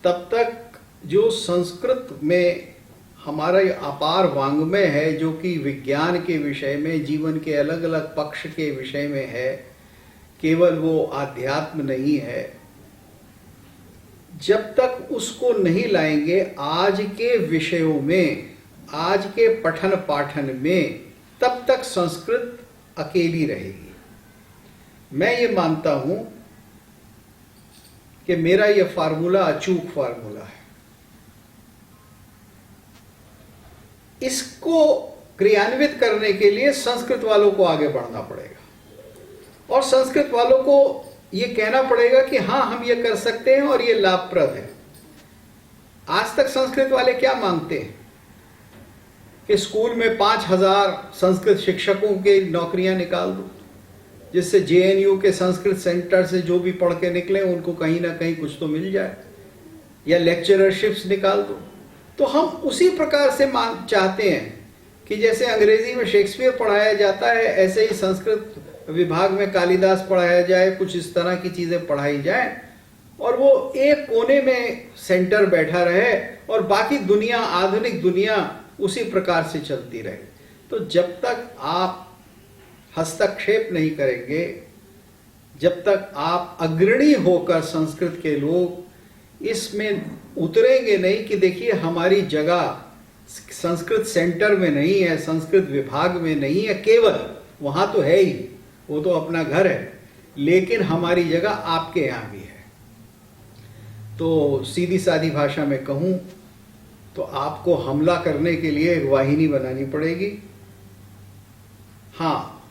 तब तक जो संस्कृत में हमारा अपार वाङ्मय है, जो कि विज्ञान के विषय में, जीवन के अलग अलग पक्ष के विषय में है, केवल वो आध्यात्म नहीं है, जब तक उसको नहीं लाएंगे आज के विषयों में, आज के पठन पाठन में, तब तक संस्कृत अकेली रहेगी। मैं ये मानता हूं कि मेरा ये फार्मूला अचूक फार्मूला है। इसको क्रियान्वित करने के लिए संस्कृत वालों को आगे बढ़ना पड़ेगा, और संस्कृत वालों को ये कहना पड़ेगा कि हाँ, हम ये कर सकते हैं और ये लाभप्रद है। आज तक संस्कृत वाले क्या मांगते हैं कि स्कूल में 5000 संस्कृत शिक्षकों की नौकरियां निकाल दो, जिससे जेएनयू के संस्कृत सेंटर से जो भी पढ़ के निकले उनको कहीं ना कहीं कुछ तो मिल जाए, या लेक्चरशिप्स निकाल दो। तो हम उसी प्रकार से चाहते हैं कि जैसे अंग्रेजी में शेक्सपियर पढ़ाया जाता है, ऐसे ही संस्कृत विभाग में कालिदास पढ़ाया जाए, कुछ इस तरह की चीजें पढ़ाई जाए, और वो एक कोने में सेंटर बैठा रहे और बाकी दुनिया, आधुनिक दुनिया उसी प्रकार से चलती रहे। तो जब तक आप हस्तक्षेप नहीं करेंगे, जब तक आप अग्रणी होकर संस्कृत के लोग इसमें उतरेंगे नहीं कि देखिए हमारी जगह संस्कृत सेंटर में नहीं है, संस्कृत विभाग में नहीं है, केवल वहां तो है ही, वो तो अपना घर है, लेकिन हमारी जगह आपके यहां भी है। तो सीधी सादी भाषा में कहूं तो आपको हमला करने के लिए एक वाहिनी बनानी पड़ेगी। हाँ,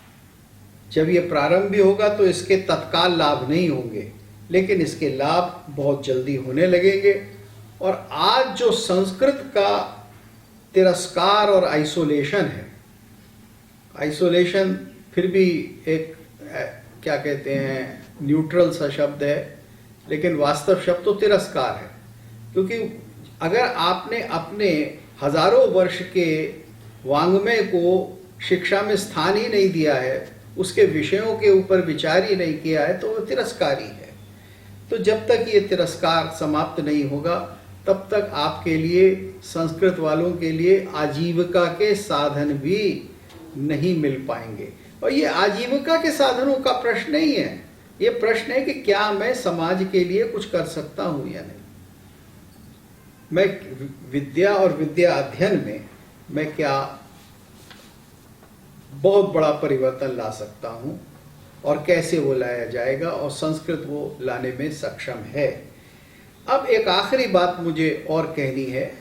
जब ये प्रारंभ भी होगा तो इसके तत्काल लाभ नहीं होंगे, लेकिन इसके लाभ बहुत जल्दी होने लगेंगे। और आज जो संस्कृत का तिरस्कार और आइसोलेशन है, आइसोलेशन फिर भी एक क्या कहते हैं, न्यूट्रल सा शब्द है, लेकिन वास्तव शब्द तो तिरस्कार है। क्योंकि अगर आपने अपने हजारों वर्ष के वांग्मय को शिक्षा में स्थान ही नहीं दिया है, उसके विषयों के ऊपर विचार ही नहीं किया है, तो वो तिरस्कारी है। तो जब तक ये तिरस्कार समाप्त नहीं होगा तब तक आपके लिए, संस्कृत वालों के लिए आजीविका के साधन भी नहीं मिल पाएंगे। और ये आजीविका के साधनों का प्रश्न नहीं है, ये प्रश्न है कि क्या मैं समाज के लिए कुछ कर सकता हूं या नहीं। मैं विद्या और विद्या अध्ययन में मैं क्या बहुत बड़ा परिवर्तन ला सकता हूं और कैसे वो लाया जाएगा, और संस्कृत वो लाने में सक्षम है। अब एक आखिरी बात मुझे और कहनी है।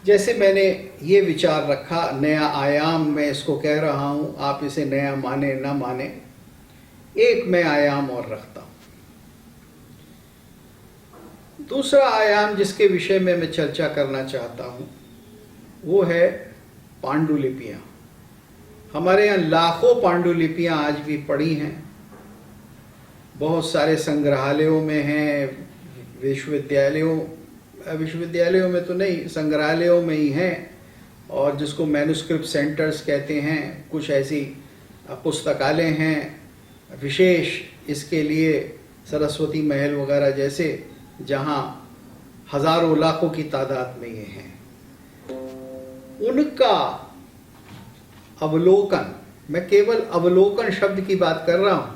जैसे मैंने ये विचार रखा, नया आयाम मैं इसको कह रहा हूं, आप इसे नया माने ना माने, एक मैं आयाम और रखता हूं। दूसरा आयाम जिसके विषय में मैं चर्चा करना चाहता हूं वो है पांडुलिपियां। हमारे यहाँ लाखों पांडुलिपियां आज भी पड़ी हैं, बहुत सारे संग्रहालयों में हैं, विश्वविद्यालयों में तो नहीं, संग्रहालयों में ही हैं, और जिसको मैन्युस्क्रिप्ट सेंटर्स कहते हैं। कुछ ऐसी पुस्तकालय हैं विशेष इसके लिए, सरस्वती महल वगैरह जैसे, जहां हजारों लाखों की तादाद में ये हैं। उनका अवलोकन, मैं केवल अवलोकन शब्द की बात कर रहा हूं,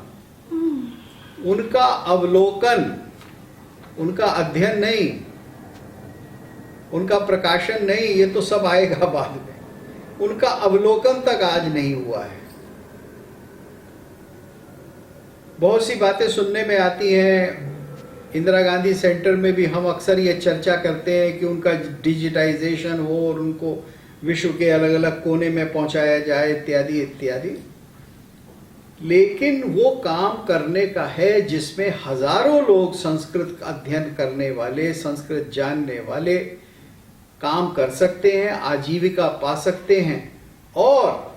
उनका अवलोकन, उनका अध्ययन नहीं, उनका प्रकाशन नहीं, ये तो सब आएगा बाद में। उनका अवलोकन तक आज नहीं हुआ है। बहुत सी बातें सुनने में आती हैं। इंदिरा गांधी सेंटर में भी हम अक्सर ये चर्चा करते हैं कि उनका डिजिटाइजेशन हो और उनको विश्व के अलग अलग कोने में पहुंचाया जाए, इत्यादि इत्यादि। लेकिन वो काम करने का है जिसमें हजारों लोग संस्कृत अध्ययन करने वाले, संस्कृत जानने वाले काम कर सकते हैं, आजीविका पा सकते हैं, और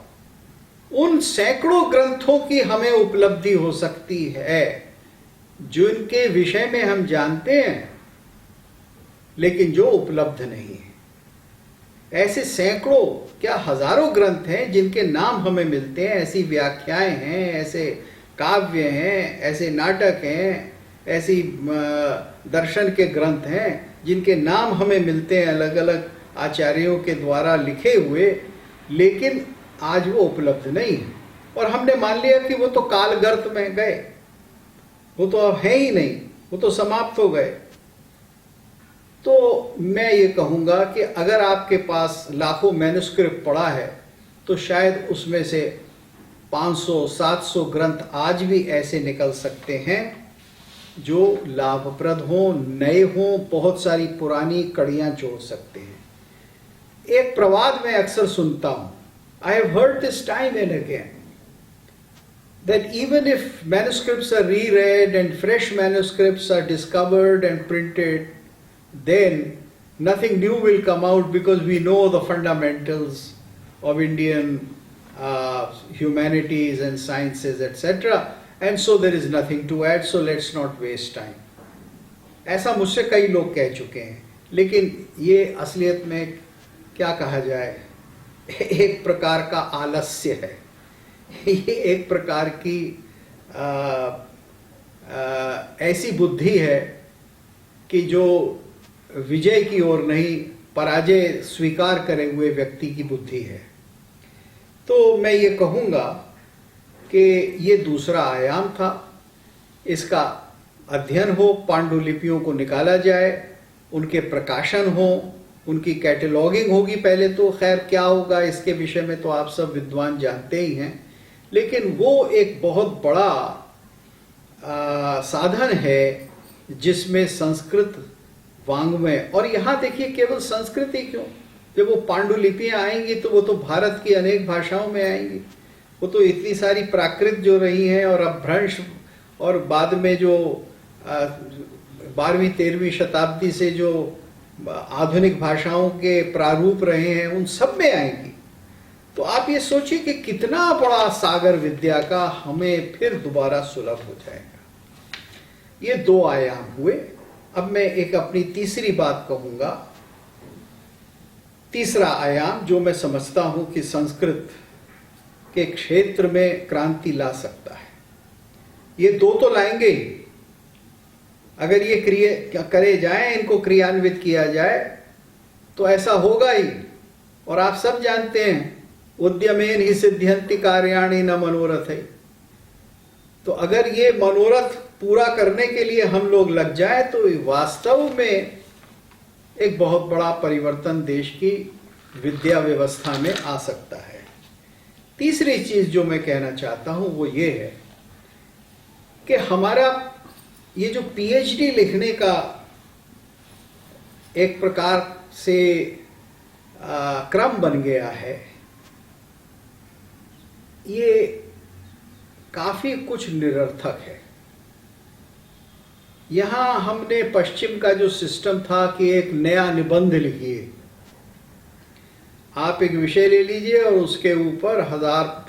उन सैकड़ों ग्रंथों की हमें उपलब्धि हो सकती है जिनके विषय में हम जानते हैं लेकिन जो उपलब्ध नहीं है। ऐसे सैकड़ों, क्या हजारों ग्रंथ हैं जिनके नाम हमें मिलते हैं। ऐसी व्याख्याएं हैं, ऐसे काव्य हैं, ऐसे नाटक हैं, ऐसी दर्शन के ग्रंथ हैं जिनके नाम हमें मिलते हैं अलग अलग आचार्यों के द्वारा लिखे हुए, लेकिन आज वो उपलब्ध नहीं है। और हमने मान लिया कि वो तो कालगर्त में गए, वो तो अब है ही नहीं, वो तो समाप्त हो गए। तो मैं ये कहूँगा कि अगर आपके पास लाखों मैन्युस्क्रिप्ट पड़ा है तो शायद उसमें से 500-700 ग्रंथ आज भी ऐसे निकल सकते हैं जो लाभप्रद हों, नए हों, बहुत सारी पुरानी कड़ियाँ जोड़ सकते हैं। एक प्रवाद मैं अक्सर सुनता हूँ, I have heard this time and again, that even if manuscripts are reread and fresh manuscripts are discovered and printed, then nothing new will come out because we know the fundamentals of Indian humanities and sciences, etc. And so there is nothing to add, so let's not waste time. ऐसा मुझसे कई लोग कह चुके हैं, लेकिन ये असलियत में क्या कहा जाए, एक प्रकार का आलस्य है। ये एक प्रकार की ऐसी बुद्धि है कि जो विजय की ओर नहीं, पराजय स्वीकार करे हुए व्यक्ति की बुद्धि है। तो मैं ये कहूँगा कि ये दूसरा आयाम था, इसका अध्ययन हो, पांडुलिपियों को निकाला जाए, उनके प्रकाशन हो, उनकी कैटलॉगिंग होगी पहले तो। खैर क्या होगा इसके विषय में तो आप सब विद्वान जानते ही हैं, लेकिन वो एक बहुत बड़ा साधन है जिसमें संस्कृत वांग्मय, और यहाँ देखिए केवल संस्कृत ही क्यों, जब वो पांडुलिपियाँ आएंगी तो वो तो भारत की अनेक भाषाओं में आएंगी। वो तो इतनी सारी प्राकृत जो रही हैं और अपभ्रंश, और बाद में जो 12वीं-13वीं शताब्दी से जो आधुनिक भाषाओं के प्रारूप रहे हैं, उन सब में आएंगी। तो आप ये सोचिए कि कितना बड़ा सागर विद्या का हमें फिर दोबारा सुलभ हो जाएगा। ये दो आयाम हुए। अब मैं एक अपनी तीसरी बात कहूंगा। तीसरा आयाम जो मैं समझता हूं कि संस्कृत के क्षेत्र में क्रांति ला सकता है। ये दो तो लाएंगे ही। अगर ये करे जाए, इनको क्रियान्वित किया जाए तो ऐसा होगा ही। और आप सब जानते हैं, उद्यमेन ही सिद्ध्यन्ति कार्याणि न मनोरथ है। तो अगर ये मनोरथ पूरा करने के लिए हम लोग लग जाए तो वास्तव में एक बहुत बड़ा परिवर्तन देश की विद्या व्यवस्था में आ सकता है। तीसरी चीज जो मैं कहना चाहता हूं वो ये है कि हमारा ये जो पीएचडी लिखने का एक प्रकार से क्रम बन गया है, ये काफी कुछ निरर्थक है। यहां हमने पश्चिम का जो सिस्टम था कि एक नया निबंध लिखिए, आप एक विषय ले लीजिए और उसके ऊपर 1000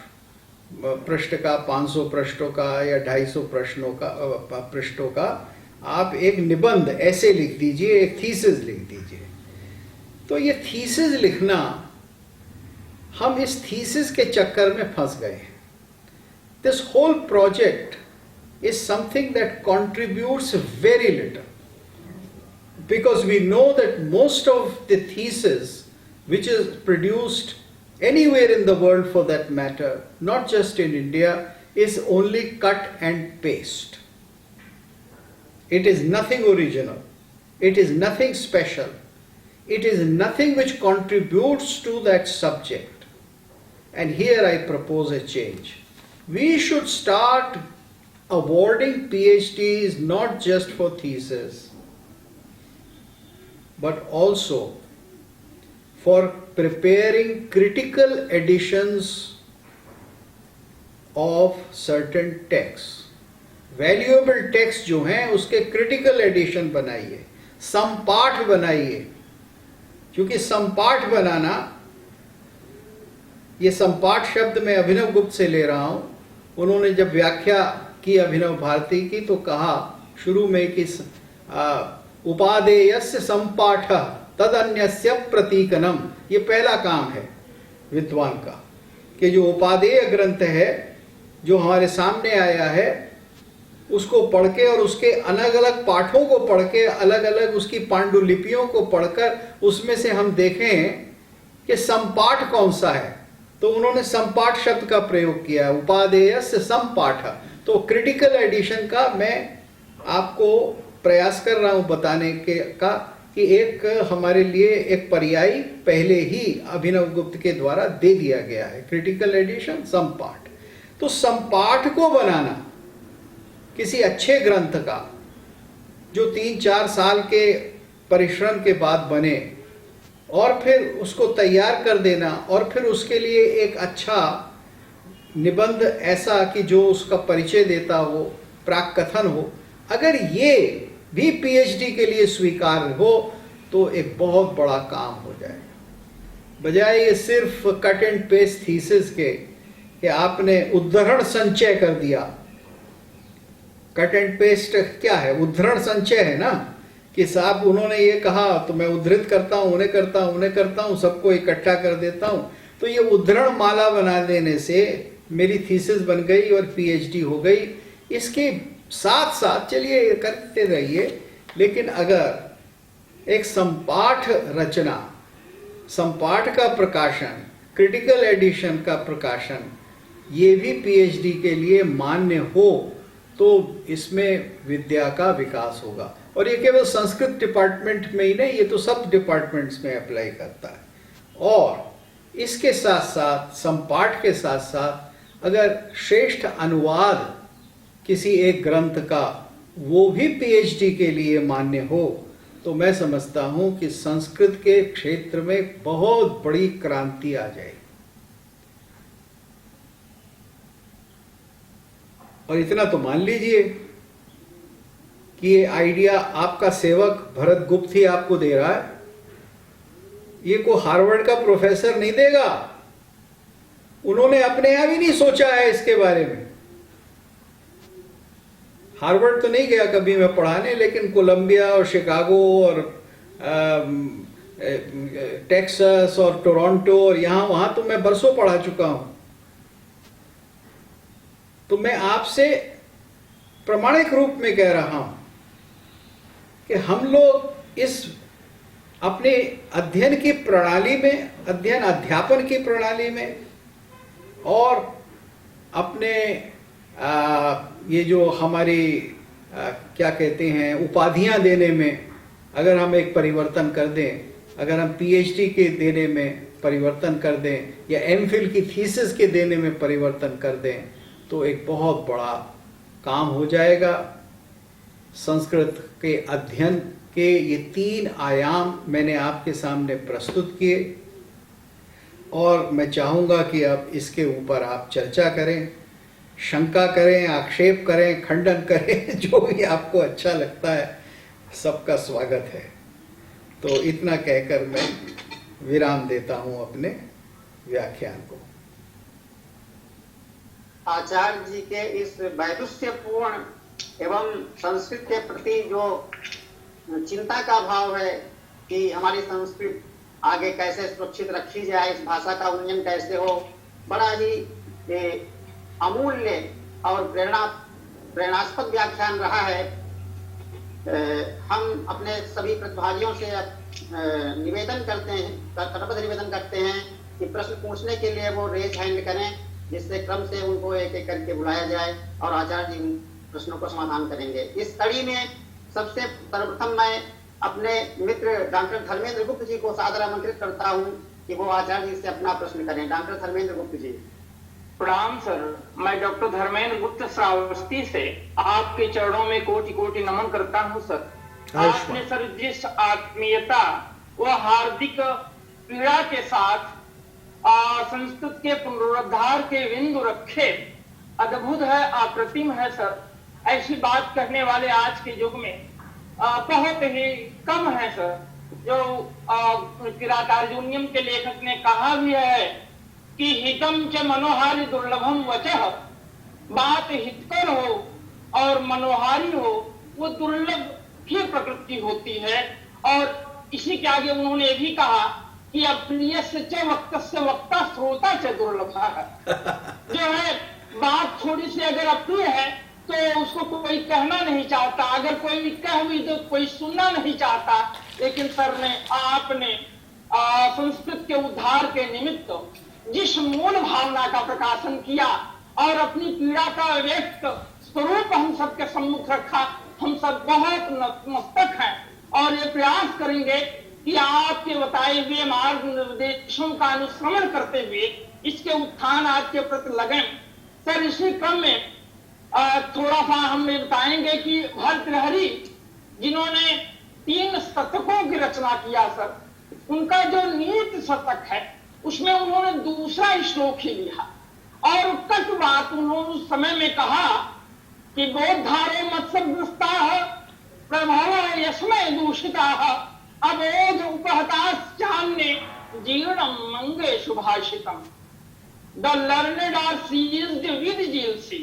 पृष्ठ का, 500 पृष्ठों का या 250 पृष्ठों का आप एक निबंध ऐसे लिख दीजिए, एक थीसिस लिख दीजिए। तो ये थीसिस लिखना, हम इस थीसिस के चक्कर में फंस गए हैं। This whole project is something that contributes very little, because we know that most of the thesis which is produced anywhere in the world for that matter, not just in India, is only cut and paste. It is nothing original, it is nothing special, it is nothing which contributes to that subject. And here I propose a change. We should start awarding PhDs not just for thesis, but also for preparing critical editions of certain texts. Valuable texts जो हैं उसके critical edition बनाइए, संपाठ बनाइए। क्योंकि संपाठ बनाना, ये संपाठ शब्द मैं अभिनव गुप्त से ले रहा हूं। उन्होंने जब व्याख्या की अभिनव भारती की तो कहा शुरू में कि उपादेयस्य संपाठ तदन्यस्य प्रतीकनम। ये पहला काम है विद्वान का कि जो उपादेय ग्रंथ है जो हमारे सामने आया है उसको पढ़ के और उसके अलग अलग पाठों को पढ़ के, अलग अलग उसकी पांडुलिपियों को पढ़कर उसमें से हम देखें कि संपाठ कौन सा है। तो उन्होंने संपाठ शब्द का प्रयोग किया, उपादेयस्य संपाठ। तो क्रिटिकल एडिशन का मैं आपको प्रयास कर रहा हूं बताने का कि एक हमारे लिए एक पर्याय पहले ही अभिनव गुप्त के द्वारा दे दिया गया है, क्रिटिकल एडिशन संपाठ। तो संपाठ को बनाना किसी अच्छे ग्रंथ का जो 3-4 साल के परिश्रम के बाद बने और फिर उसको तैयार कर देना और फिर उसके लिए एक अच्छा निबंध ऐसा कि जो उसका परिचय देता हो, प्राक कथन हो, अगर ये भी पीएचडी के लिए स्वीकार्य हो तो एक बहुत बड़ा काम हो जाएगा। बजाय ये सिर्फ कट एंड पेस्ट थीसिस के कि आपने उद्धरण संचय कर दिया। कट एंड पेस्ट क्या है? उद्धरण संचय है ना, कि साहब उन्होंने ये कहा तो मैं उद्धृत करता हूं, उन्हें करता हूं, सबको इकट्ठा कर देता हूं। तो ये उद्धरण माला बना देने से मेरी थीसिस बन गई और पीएचडी हो गई। इसके साथ साथ चलिए करते रहिए, लेकिन अगर एक संपाठ रचना, संपाठ का प्रकाशन, क्रिटिकल एडिशन का प्रकाशन, ये भी पीएचडी के लिए मान्य हो तो इसमें विद्या का विकास होगा। और ये केवल संस्कृत डिपार्टमेंट में ही नहीं, ये तो सब डिपार्टमेंट्स में अप्लाई करता है। और इसके साथ साथ, संपाठ के साथ साथ, अगर श्रेष्ठ अनुवाद किसी एक ग्रंथ का वो भी पीएचडी के लिए मान्य हो तो मैं समझता हूं कि संस्कृत के क्षेत्र में बहुत बड़ी क्रांति आ जाएगी। और इतना तो मान लीजिए कि ये आइडिया आपका सेवक भरत गुप्त ही आपको दे रहा है, ये कोई हार्वर्ड का प्रोफेसर नहीं देगा। उन्होंने अपने आप ही नहीं सोचा है इसके बारे में। हार्वर्ड तो नहीं गया कभी मैं पढ़ाने, लेकिन कोलंबिया और शिकागो और टेक्सास और टोरंटो और यहां वहां तो मैं बरसों पढ़ा चुका हूं। तो मैं आपसे प्रामाणिक रूप में कह रहा हूं कि हम लोग इस अपने अध्ययन की प्रणाली में, अध्यापन की प्रणाली में और अपने ये जो हमारी क्या कहते हैं उपाधियां देने में अगर हम एक परिवर्तन कर दें, अगर हम पीएचडी के देने में परिवर्तन कर दें या एमफिल की थीसिस के देने में परिवर्तन कर दें, तो एक बहुत बड़ा काम हो जाएगा। संस्कृत के अध्ययन के ये 3 आयाम मैंने आपके सामने प्रस्तुत किए और मैं चाहूँगा कि अब इसके ऊपर आप चर्चा करें, शंका करें, आक्षेप करें, खंडन करें, जो भी आपको अच्छा लगता है, सबका स्वागत है। तो इतना कहकर मैं विराम देता हूं अपने व्याख्यान को। आचार्य जी के इस वैदुष्यपूर्ण एवं संस्कृत के प्रति जो चिंता का भाव है कि हमारी संस्कृत आगे कैसे सुरक्षित रखी जाए, इस भाषा का उन्नयन कैसे हो, बड़ा ही अमूल्य और प्रेरणास्पद व्याख्यान रहा है। हम अपने सभी प्रतिभागियों से निवेदन करते हैं, कटिबद्ध निवेदन करते हैं कि प्रश्न पूछने के लिए वो रेज हैंड करें, जिससे क्रम से उनको एक एक करके बुलाया जाए और आचार्य जी प्रश्नों को समाधान करेंगे। इस कड़ी में सबसे सर्वप्रथम मैं अपने मित्र डॉक्टर धर्मेंद्र गुप्त जी को सादर आमंत्रित करता हूं कि वो आचार्य जी से अपना प्रश्न करें। डॉक्टर धर्मेंद्र गुप्त जी। प्रणाम सर, मैं डॉक्टर धर्मेंद्र गुप्त श्रावस्ती से आपके चरणों में कोटि कोटि नमन करता हूं सर। आपने सर जिस आत्मीयता व हार्दिक पीड़ा के साथ संस्कृत के पुनरुद्धार के बिंदु रखे, अद्भुत है, अप्रतिम है सर। ऐसी बात करने वाले आज के युग में बहुत ही कम है सर। जो किरातार्जुनीयम के लेखक ने कहा भी है कि हितम च मनोहारी दुर्लभम वचः, बात हितकर हो और मनोहारी हो वो दुर्लभ ही प्रकृति होती है। और इसी के आगे उन्होंने भी कहा कि अप्रिय च वक्तस्य वक्ता श्रोता च दुर्लभ जो है बात थोड़ी सी अगर अप्रिय है तो उसको कोई कहना नहीं चाहता, अगर कोई कह भी तो कोई सुनना नहीं चाहता। लेकिन सर ने आपने संस्कृत के उद्धार के निमित्त जिस मूल भावना का प्रकाशन किया और अपनी पीड़ा का व्यक्त स्वरूप हम सबके सम्मुख रखा, हम सब बहुत नतमस्तक हैं और ये प्रयास करेंगे कि आपके बताए हुए मार्ग निर्देशों का अनुसरण करते हुए इसके उत्थान आपके प्रति लगें। सर इसी क्रम में थोड़ा सा हम ये बताएंगे कि भर्तृहरि जिन्होंने 3 शतकों की रचना किया सर, उनका जो नीति शतक है उसमें उन्होंने दूसरा श्लोक ही लिया और कट बात उन्होंने उस समय में कहा कि बोधारो मत्स्यग्रस्ता प्रभाव यस्मय दूषिता अबोध उपहताश्चान्य जीर्णम मंगे Subhashitam. The learned are seized with jealousy,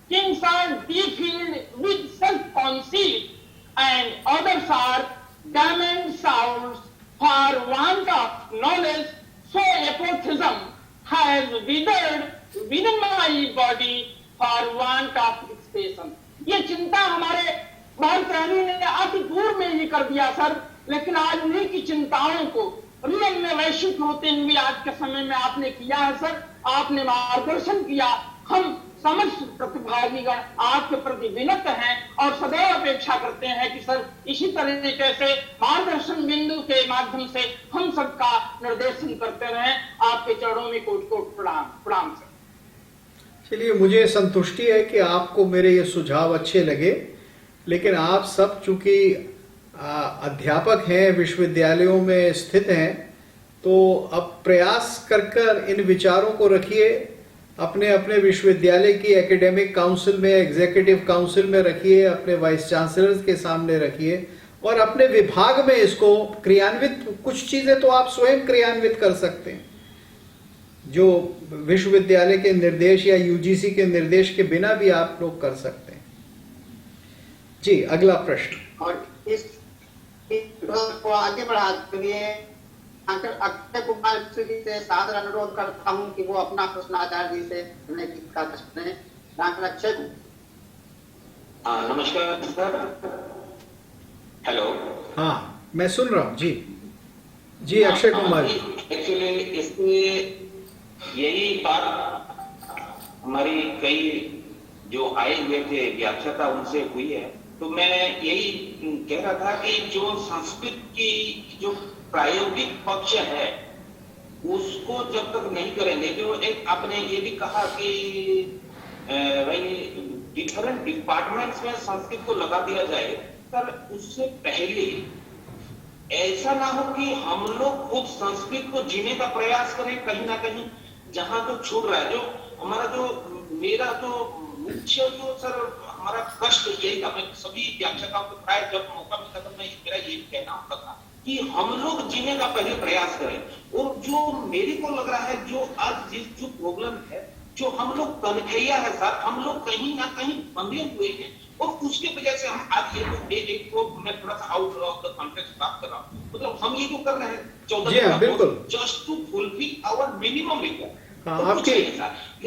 kings are defeated with self-conceit, and others are damned souls for want of knowledge. So apotheism has withered within my body for want of expression. ये चिंता हमारे भर्तृहरि ने अति पूर्व में ही कर दिया sir, लेकिन आज उन्हीं की चिंताओं को रियल में वैश्विक होते हुए आज के समय में आपने किया है सर। आपने मार्गदर्शन किया, हम समस्त प्रतिभागीगण आपके प्रति विनत हैं और सदैव अपेक्षा करते हैं कि सर इसी तरीके से मार्गदर्शन बिंदु के माध्यम से हम सबका निर्देशन करते रहें। आपके चरणों में कोटि कोटि प्रणाम। प्रणाम सर। चलिए, मुझे संतुष्टि है कि आपको मेरे ये सुझाव अच्छे लगे, लेकिन आप सब चूंकि अध्यापक हैं, विश्वविद्यालयों में स्थित हैं, तो अब प्रयास कर इन विचारों को रखिए, अपने अपने विश्वविद्यालय की एकेडमिक काउंसिल में, एग्जीक्यूटिव काउंसिल में रखिए, अपने वाइस चांसलर्स के सामने रखिए और अपने विभाग में इसको क्रियान्वित, कुछ चीजें तो आप स्वयं क्रियान्वित कर सकते हैं। जो विश्वविद्यालय के निर्देश या यूजीसी के निर्देश के बिना भी आप लोग कर सकते हैं। जी, अगला प्रश्न। और इस को आगे बढ़ाते हुए डॉक्टर अक्षय कुमार जी से सादर अनुरोध करता हूं कि वो अपना प्रश्न आचार्य जी से डॉक्टर अक्षय। नमस्कार सर। हेलो। हाँ, मैं सुन रहा हूँ। जी जी, अक्षय कुमार जी। एक्चुअली इसमें यही बात हमारी कई जो आए हुए थे व्याख्याता उनसे हुई है, तो मैं यही कह रहा था कि जो संस्कृत की जो प्रायोगिक पक्ष है उसको जब तक नहीं करेंगे, जो एक आपने ये भी कहा कि भाई डिफरेंट डिपार्टमेंट्स में संस्कृत को लगा दिया जाए, पर उससे पहले ऐसा ना हो कि हम लोग खुद संस्कृत को जीने का प्रयास करें कहीं ना कहीं जहां तो छूट रहा है। जो हमारा जो मेरा जो मुख्य जो सर हमारा कष्ट यही था, मैं सभी व्याख्याताओं को प्राय जब मौका मिलता था मैं मेरा यही कहना होता था कि हम लोग जीने का पहले प्रयास करें। और जो मेरे को लग रहा है जो आज जिस जो प्रॉब्लम है, जो हम लोग तनखैया है सर, हम लोग कहीं ना कहीं बंधे हुए हैं और उसके वजह से हम आज ये एक तो मैं थोड़ा सा आउट ऑफ द कॉन्टेक्स्ट बात कर रहा हूँ, मतलब हम ये जो कर रहे हैं 14 बिल्कुल just to fulfil our minimum requirement.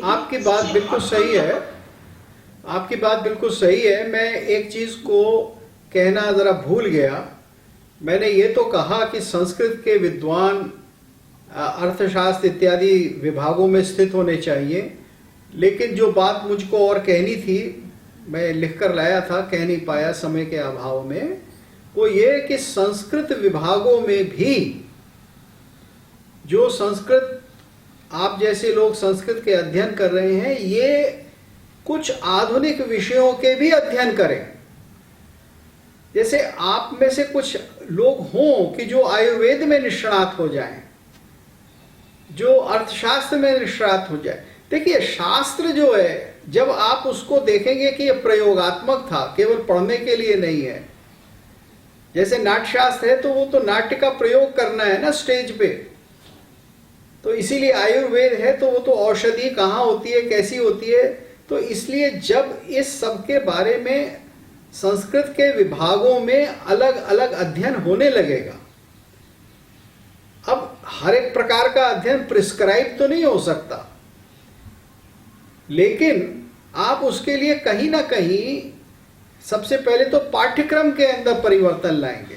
आपकी बात बिल्कुल सही है, आपकी बात बिल्कुल सही है। मैं एक चीज को कहना जरा भूल गया। मैंने ये तो कहा कि संस्कृत के विद्वान अर्थशास्त्र इत्यादि विभागों में स्थित होने चाहिए, लेकिन जो बात मुझको और कहनी थी मैं लिख कर लाया था, कह नहीं पाया समय के अभाव में, वो ये कि संस्कृत विभागों में भी जो संस्कृत आप जैसे लोग संस्कृत के अध्ययन कर रहे हैं, ये कुछ आधुनिक विषयों के भी अध्ययन करें। जैसे आप में से कुछ लोग हों कि जो आयुर्वेद में निष्णात हो जाएं, जो अर्थशास्त्र में निष्णात हो जाए। देखिए, शास्त्र जो है जब आप उसको देखेंगे कि यह प्रयोगात्मक था, केवल पढ़ने के लिए नहीं है। जैसे नाट्यशास्त्र है तो वो तो नाट्य का प्रयोग करना है ना स्टेज पे, तो इसीलिए आयुर्वेद है तो वो तो औषधि कहाँ होती है, कैसी होती है। तो इसलिए जब इस सब के बारे में संस्कृत के विभागों में अलग अलग अध्ययन होने लगेगा, अब हर एक प्रकार का अध्ययन प्रिस्क्राइब तो नहीं हो सकता, लेकिन आप उसके लिए कहीं ना कहीं सबसे पहले तो पाठ्यक्रम के अंदर परिवर्तन लाएंगे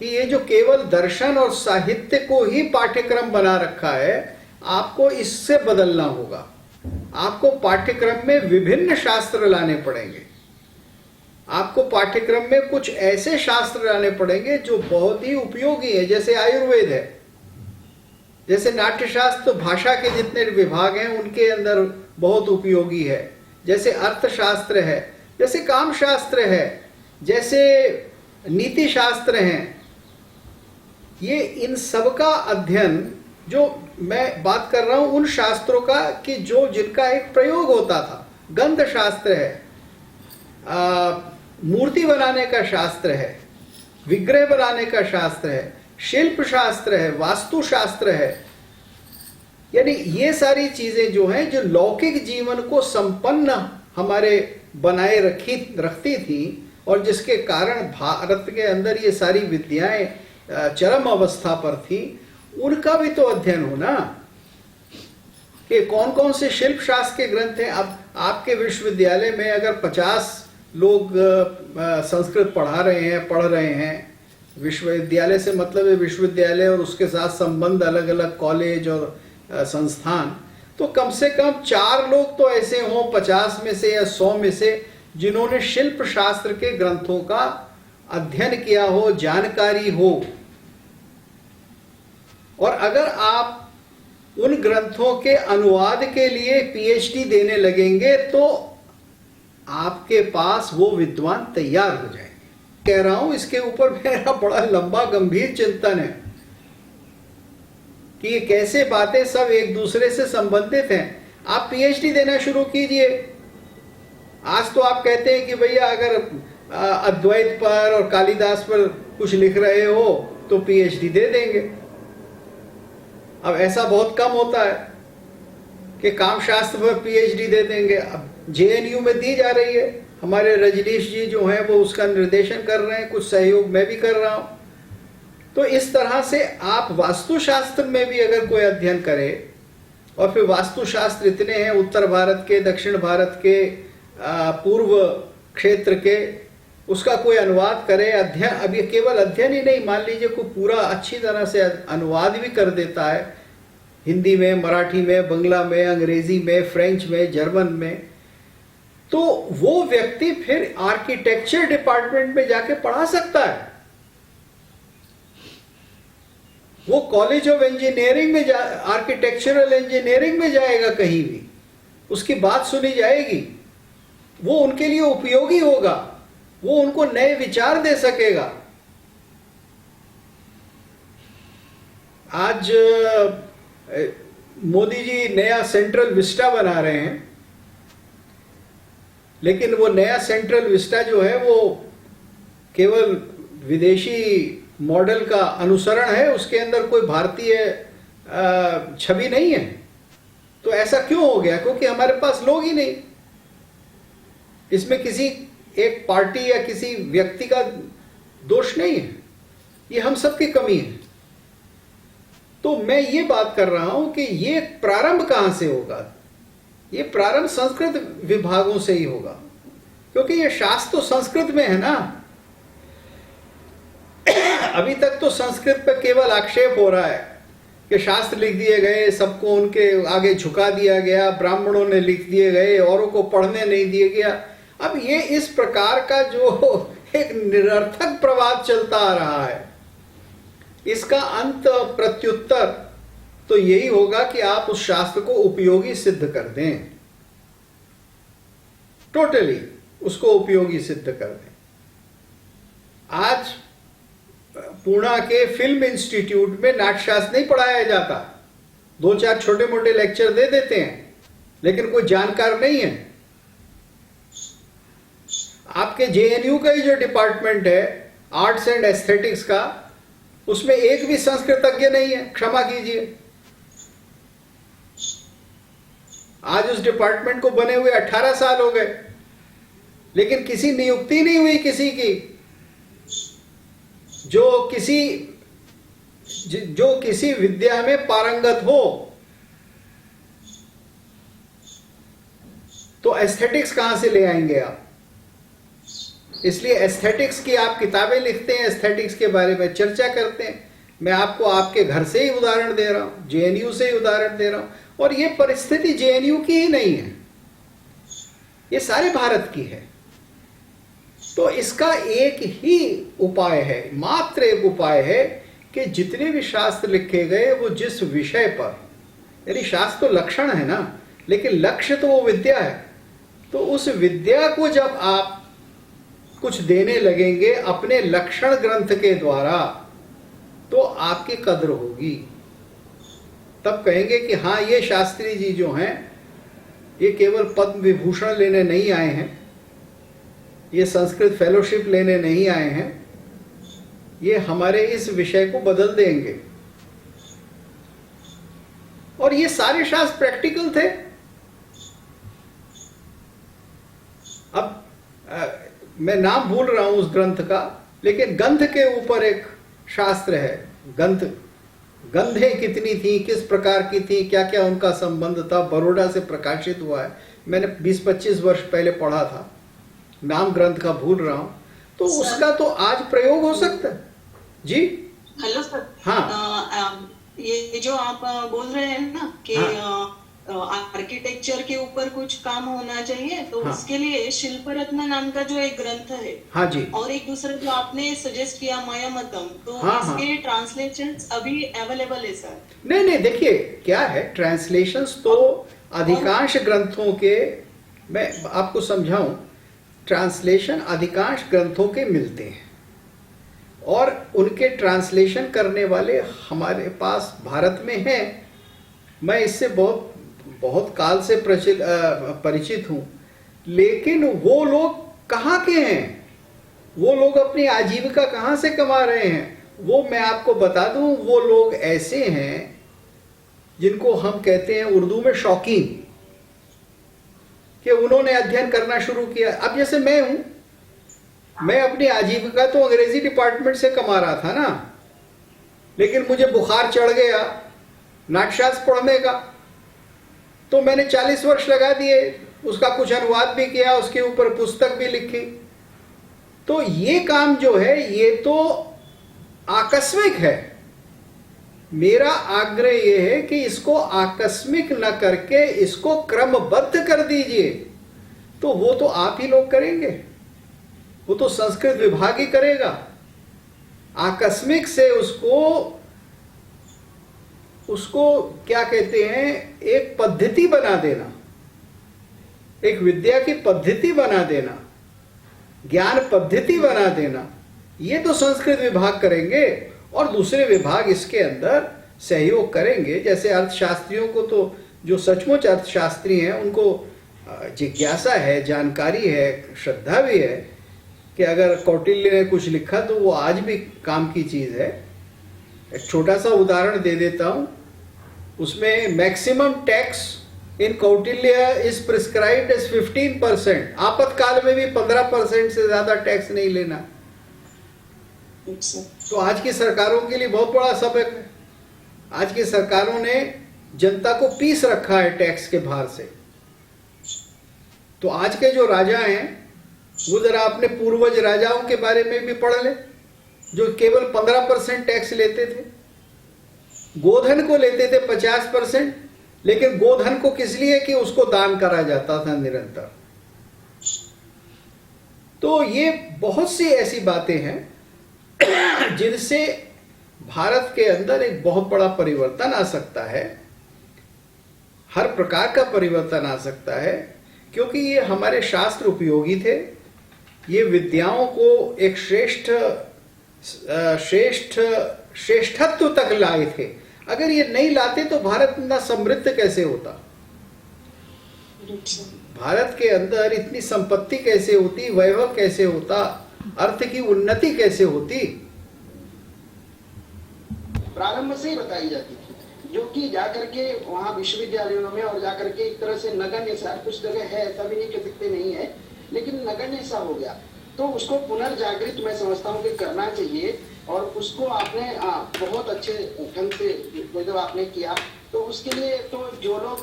कि ये जो केवल दर्शन और साहित्य को ही पाठ्यक्रम बना रखा है, आपको इससे बदलना होगा। आपको पाठ्यक्रम में विभिन्न शास्त्र लाने पड़ेंगे। आपको पाठ्यक्रम में कुछ ऐसे शास्त्र लाने पड़ेंगे जो बहुत ही उपयोगी है, जैसे आयुर्वेद है, जैसे नाट्यशास्त्र तो भाषा के जितने विभाग हैं उनके अंदर बहुत उपयोगी है, जैसे अर्थशास्त्र है, जैसे कामशास्त्र है, जैसे नीति शास्त्र हैं। ये इन सब का अध्ययन, जो मैं बात कर रहा हूं उन शास्त्रों का कि जो जिनका एक प्रयोग होता था। गंध शास्त्र है, मूर्ति बनाने का शास्त्र है, विग्रह बनाने का शास्त्र है, शिल्प शास्त्र है, वास्तु शास्त्र है। यानी ये सारी चीजें जो हैं, जो लौकिक जीवन को संपन्न हमारे बनाए रखती थी और जिसके कारण भारत के अंदर ये सारी विद्याएं चरम अवस्था पर थी, उनका भी तो अध्ययन होना कि कौन कौन से शिल्प शास्त्र के ग्रंथ हैं। अब आपके विश्वविद्यालय में अगर 50 लोग संस्कृत पढ़ रहे हैं, विश्वविद्यालय से मतलब है विश्वविद्यालय और उसके साथ संबंध अलग अलग कॉलेज और संस्थान, तो कम से कम 4 लोग तो ऐसे हों 50 में से या 100 में से जिन्होंने शिल्प शास्त्र के ग्रंथों का अध्ययन किया हो, जानकारी हो। और अगर आप उन ग्रंथों के अनुवाद के लिए पीएचडी देने लगेंगे तो आपके पास वो विद्वान तैयार हो जाएंगे। कह रहा हूं, इसके ऊपर मेरा बड़ा लंबा गंभीर चिंतन है कि ये कैसे बातें सब एक दूसरे से संबंधित हैं। आप पीएचडी देना शुरू कीजिए। आज तो आप कहते हैं कि भैया अगर अद्वैत पर और कालिदास पर कुछ लिख रहे हो तो पीएचडी दे देंगे। अब ऐसा बहुत कम होता है। कि कामशास्त्र पर पीएचडी दे देंगे। अब जेएनयू में दी जा रही है, हमारे रजनीश जी जो हैं वो उसका निर्देशन कर रहे हैं, कुछ सहयोग मैं भी कर रहा हूं। तो इस तरह से आप वास्तुशास्त्र में भी अगर कोई अध्ययन करे, और फिर वास्तुशास्त्र इतने हैं उत्तर भारत के, दक्षिण भारत के, पूर्व क्षेत्र के, उसका कोई अनुवाद करे, अध्ययन, अभी केवल अध्ययन ही नहीं, मान लीजिए कोई पूरा अच्छी तरह से अनुवाद भी कर देता है, हिंदी में, मराठी में, बंगला में, अंग्रेजी में, फ्रेंच में, जर्मन में, तो वो व्यक्ति फिर आर्किटेक्चर डिपार्टमेंट में जाके पढ़ा सकता है। वो कॉलेज ऑफ इंजीनियरिंग में आर्किटेक्चरल इंजीनियरिंग में जाएगा, कहीं भी उसकी बात सुनी जाएगी, वो उनके लिए उपयोगी होगा, वो उनको नए विचार दे सकेगा। आज मोदी जी नया सेंट्रल विस्टा बना रहे हैं, लेकिन वो नया सेंट्रल विस्टा जो है वो केवल विदेशी मॉडल का अनुसरण है, उसके अंदर कोई भारतीय छवि नहीं है। तो ऐसा क्यों हो गया? क्योंकि हमारे पास लोग ही नहीं। इसमें किसी एक पार्टी या किसी व्यक्ति का दोष नहीं है, ये हम सबकी कमी है। तो मैं ये बात कर रहा हूं कि ये प्रारंभ कहां से होगा? ये प्रारंभ संस्कृत विभागों से ही होगा, क्योंकि ये शास्त्र तो संस्कृत में है ना। अभी तक तो संस्कृत पर केवल आक्षेप हो रहा है कि शास्त्र लिख दिए गए, सबको उनके आगे झुका दिया गया, ब्राह्मणों ने लिख दिए गए, औरों को पढ़ने नहीं दिया गया। अब ये इस प्रकार का जो एक निरर्थक प्रवाद चलता आ रहा है, इसका अंत प्रत्युत्तर तो यही होगा कि आप उस शास्त्र को उपयोगी सिद्ध कर दें, टोटली उसको उपयोगी सिद्ध कर दें। आज पूना के फिल्म इंस्टीट्यूट में नाट्यशास्त्र नहीं पढ़ाया जाता, 2-4 छोटे मोटे लेक्चर दे देते हैं, लेकिन कोई जानकार नहीं है। आपके जेएनयू का ही जो डिपार्टमेंट है आर्ट्स एंड एस्थेटिक्स का, उसमें एक भी संस्कृतज्ञ नहीं है, क्षमा कीजिए। आज उस डिपार्टमेंट को बने हुए 18 साल हो गए, लेकिन किसी नियुक्ति नहीं हुई किसी की जो किसी विद्या में पारंगत हो। तो एस्थेटिक्स कहां से ले आएंगे आप? इसलिए एस्थेटिक्स की आप किताबें लिखते हैं, एस्थेटिक्स के बारे में चर्चा करते हैं। मैं आपको आपके घर से ही उदाहरण दे रहा हूं, जेएनयू से ही उदाहरण दे रहा हूं, और ये परिस्थिति जेएनयू की ही नहीं है, ये सारे भारत की है। तो इसका एक ही उपाय है, मात्र एक उपाय है कि जितने भी शास्त्र लिखे गए वो जिस विषय पर, यानी शास्त्र तो लक्षण है ना, लेकिन लक्ष्य तो वो विद्या है। तो उस विद्या को जब आप कुछ देने लगेंगे अपने लक्षण ग्रंथ के द्वारा, तो आपकी कद्र होगी। तब कहेंगे कि हाँ, ये शास्त्री जी जो हैं ये केवल पद्म विभूषण लेने नहीं आए हैं, ये संस्कृत फेलोशिप लेने नहीं आए हैं, ये हमारे इस विषय को बदल देंगे। और ये सारे शास्त्र प्रैक्टिकल थे। अब मैं नाम भूल रहा हूं उस ग्रंथ का, लेकिन गंध के ऊपर एक शास्त्र है। गंधें कितनी थी, किस प्रकार की थी, क्या क्या उनका संबंध था, बड़ौदा से प्रकाशित हुआ है। मैंने 20-25 वर्ष पहले पढ़ा था, नाम ग्रंथ का भूल रहा हूं। तो उसका तो आज प्रयोग हो सकता है जी। Hello sir. हाँ, ये जो आप बोल रहे हैं ना कि हाँ, आर्किटेक्चर के ऊपर कुछ काम होना चाहिए, तो हाँ, उसके लिए शिल्प रत्न नाम का जो एक ग्रंथ है, हाँ जी, और एक दूसरा जो आपने सजेस्ट किया मायामतम, तो हाँ, इसके ट्रांसलेशंस अभी अवेलेबल है सर? नहीं, देखिए क्या है, ट्रांसलेशंस तो अधिकांश ग्रंथों के, मैं आपको समझाऊं, ट्रांसलेशन अधिकांश ग्रंथों के मिलते हैं, और उनके ट्रांसलेशन करने वाले हमारे पास भारत में हैं। मैं इससे बहुत काल से परिचित हूं, लेकिन वो लोग कहाँ के हैं, वो लोग अपनी आजीविका कहाँ से कमा रहे हैं, वो मैं आपको बता दूं। वो लोग ऐसे हैं जिनको हम कहते हैं उर्दू में शौकीन, कि उन्होंने अध्ययन करना शुरू किया। अब जैसे मैं हूं, मैं अपनी आजीविका तो अंग्रेजी डिपार्टमेंट से कमा रहा था ना, लेकिन मुझे बुखार चढ़ गया नाट्यशास्त्र पढ़ने का, तो मैंने 40 वर्ष लगा दिए, उसका कुछ अनुवाद भी किया, उसके ऊपर पुस्तक भी लिखी। तो ये काम जो है ये तो आकस्मिक है। मेरा आग्रह यह है कि इसको आकस्मिक न करके इसको क्रमबद्ध कर दीजिए। तो वो तो आप ही लोग करेंगे, वो तो संस्कृत विभाग ही करेगा। आकस्मिक से उसको क्या कहते हैं, एक पद्धति बना देना, एक विद्या की पद्धति बना देना, ज्ञान पद्धति बना देना, ये तो संस्कृत विभाग करेंगे और दूसरे विभाग इसके अंदर सहयोग करेंगे। जैसे अर्थशास्त्रियों को तो, जो सचमुच अर्थशास्त्री हैं, उनको जिज्ञासा है, जानकारी है, श्रद्धा भी है कि अगर कौटिल्य ने कुछ लिखा तो वो आज भी काम की चीज है। एक छोटा सा उदाहरण दे देता हूं, उसमें maximum tax in Kautilya is prescribed as 15%। आपातकाल में भी 15% से ज्यादा टैक्स नहीं लेना। तो आज की सरकारों के लिए बहुत बड़ा सबक है। आज की सरकारों ने जनता को पीस रखा है टैक्स के भार से। तो आज के जो राजा हैं, वो जरा अपने पूर्वज राजाओं के बारे में भी पढ़ ले, जो केवल 15% टैक्स लेते थे। गोधन को लेते थे 50%, लेकिन गोधन को किस लिए, कि उसको दान करा जाता था निरंतर। तो ये बहुत सी ऐसी बातें हैं जिनसे भारत के अंदर एक बहुत बड़ा परिवर्तन आ सकता है, हर प्रकार का परिवर्तन आ सकता है, क्योंकि ये हमारे शास्त्र उपयोगी थे। ये विद्याओं को एक श्रेष्ठत्व तक लाए थे। अगर ये नहीं लाते तो भारत इतना समृद्ध कैसे होता, भारत के अंदर इतनी संपत्ति कैसे होती, वैभव कैसे होता, अर्थ की उन्नति कैसे होती। प्रारंभ से ही बताई जाती थी, जो कि जाकर के वहाँ विश्वविद्यालयों में और जाकर के एक तरह से नगण्य सा, कुछ जगह है ऐसा भी नहीं कह सकते नहीं है, लेकिन नगण्य सा हो गया। तो उसको पुनर्जागृत मैं समझता हूँ कि करना चाहिए, और उसको आपने बहुत अच्छे ढंग से जब आपने किया, तो उसके लिए तो जो लोग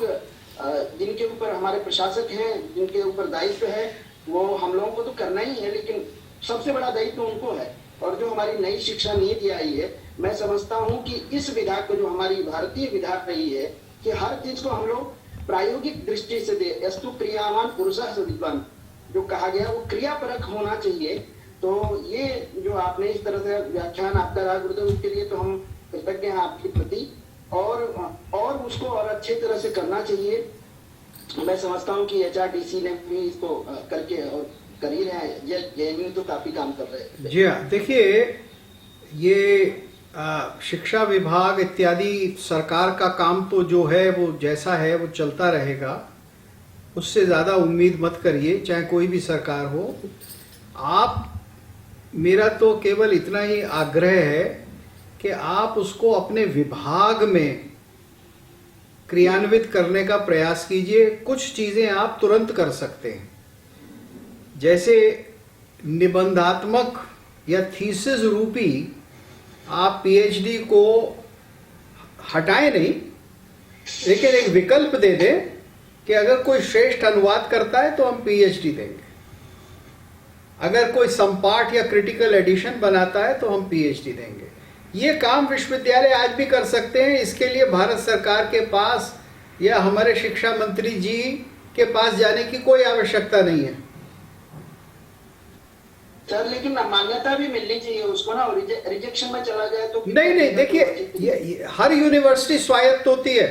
जिनके ऊपर हमारे प्रशासक हैं, जिनके ऊपर दायित्व है, वो हम लोगों को तो करना ही है, लेकिन सबसे बड़ा दायित्व उनको है। और जो हमारी नई शिक्षा नीति आई है, मैं समझता हूँ कि इस विधा को, जो हमारी भारतीय विधा रही है, कि हर चीज को हम लोग प्रायोगिक दृष्टि से दे। अस्तु क्रियावान पुरुषः विद्वान जो कहा गया, वो क्रियापरक होना चाहिए। तो ये जो आपने इस तरह से व्याख्यान आपका रहा गुरुदेव, उसके लिए तो हम कृतज्ञ हैं आपके प्रति, और उसको और अच्छे तरह से करना चाहिए। मैं समझता हूँ कि HRDC ने भी इसको करके और कर ही रहे हैं, JNU तो काफी काम कर रहे हैं। जी हाँ, देखिए ये शिक्षा विभाग इत्यादि सरकार का काम तो जो है वो जैसा है वो चलता रहेगा, उससे ज़्यादा उम्मीद मत करिए, चाहे कोई भी सरकार हो। आप, मेरा तो केवल इतना ही आग्रह है कि आप उसको अपने विभाग में क्रियान्वित करने का प्रयास कीजिए। कुछ चीज़ें आप तुरंत कर सकते हैं, जैसे निबंधात्मक या थीसिस रूपी आप PhD को हटाए नहीं, लेकिन एक विकल्प दे दें कि अगर कोई श्रेष्ठ अनुवाद करता है तो हम PhD देंगे, अगर कोई संपाठ या क्रिटिकल एडिशन बनाता है तो हम PhD देंगे। ये काम विश्वविद्यालय आज भी कर सकते हैं। इसके लिए भारत सरकार के पास या हमारे शिक्षा मंत्री जी के पास जाने की कोई आवश्यकता नहीं है। सर, लेकिन मान्यता भी मिलनी चाहिए उसको ना, रिजेक्शन में चला जाए तो नहीं, देखिए हर यूनिवर्सिटी स्वायत्त होती है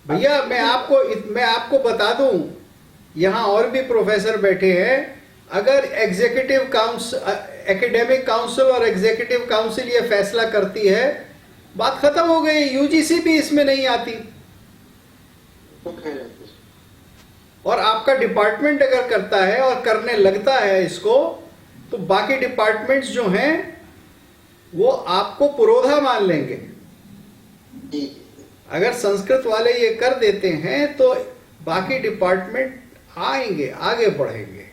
भैया। मैं आपको बता दूं, यहाँ और भी प्रोफेसर बैठे हैं, अगर एग्जीक्यूटिव काउंसिल, एकेडमिक काउंसिल और एग्जीक्यूटिव काउंसिल ये फैसला करती है, बात खत्म हो गई। UGC भी इसमें नहीं आती। और आपका डिपार्टमेंट अगर करता है और करने लगता है इसको, तो बाकी डिपार्टमेंट्स जो हैं वो आपको पुरोधा मान लेंगे। अगर संस्कृत वाले ये कर देते हैं तो बाकी डिपार्टमेंट आएंगे, आगे बढ़ेंगे।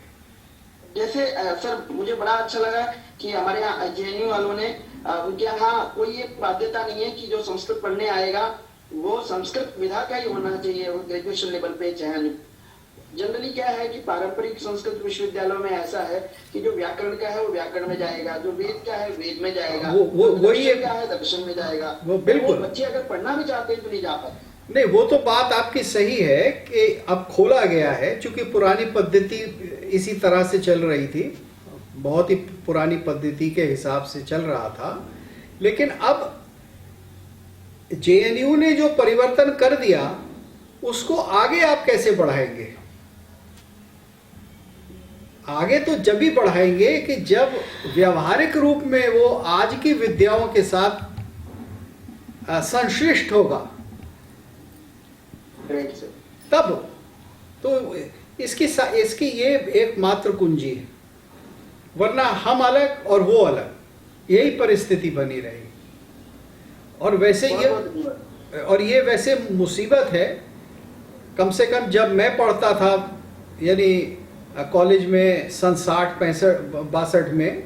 जैसे सर मुझे बड़ा अच्छा लगा कि हमारे यहाँ जेएनयू वालों ने उनके यहाँ कोई ये बाध्यता नहीं है कि जो संस्कृत पढ़ने आएगा वो संस्कृत विधा का ही होना चाहिए, वो ग्रेजुएशन लेवल पे चाहे। जनरली क्या है कि पारंपरिक संस्कृत विश्वविद्यालयों में ऐसा है कि जो व्याकरण का है वो व्याकरण में जाएगा, जो वेद का है वेद में जाएगा, वही क्या है दर्शन में जाएगा। वो बिल्कुल बच्चे अगर पढ़ना भी चाहते हैं तो नहीं जा पाते। नहीं, वो तो बात आपकी सही है कि अब खोला गया है, क्योंकि पुरानी पद्धति इसी तरह से चल रही थी, बहुत ही पुरानी पद्धति के हिसाब से चल रहा था। लेकिन अब जेएनयू ने जो परिवर्तन कर दिया उसको आगे आप कैसे बढ़ाएंगे? आगे तो जब भी बढ़ाएंगे कि जब व्यवहारिक रूप में वो आज की विद्याओं के साथ संश्लिष्ट होगा, तब तो इसकी ये एकमात्र कुंजी है। वरना हम अलग और वो अलग, यही परिस्थिति बनी रहेगी। और ये वैसे मुसीबत है। कम से कम जब मैं पढ़ता था, यानी कॉलेज में सन 60-62 में,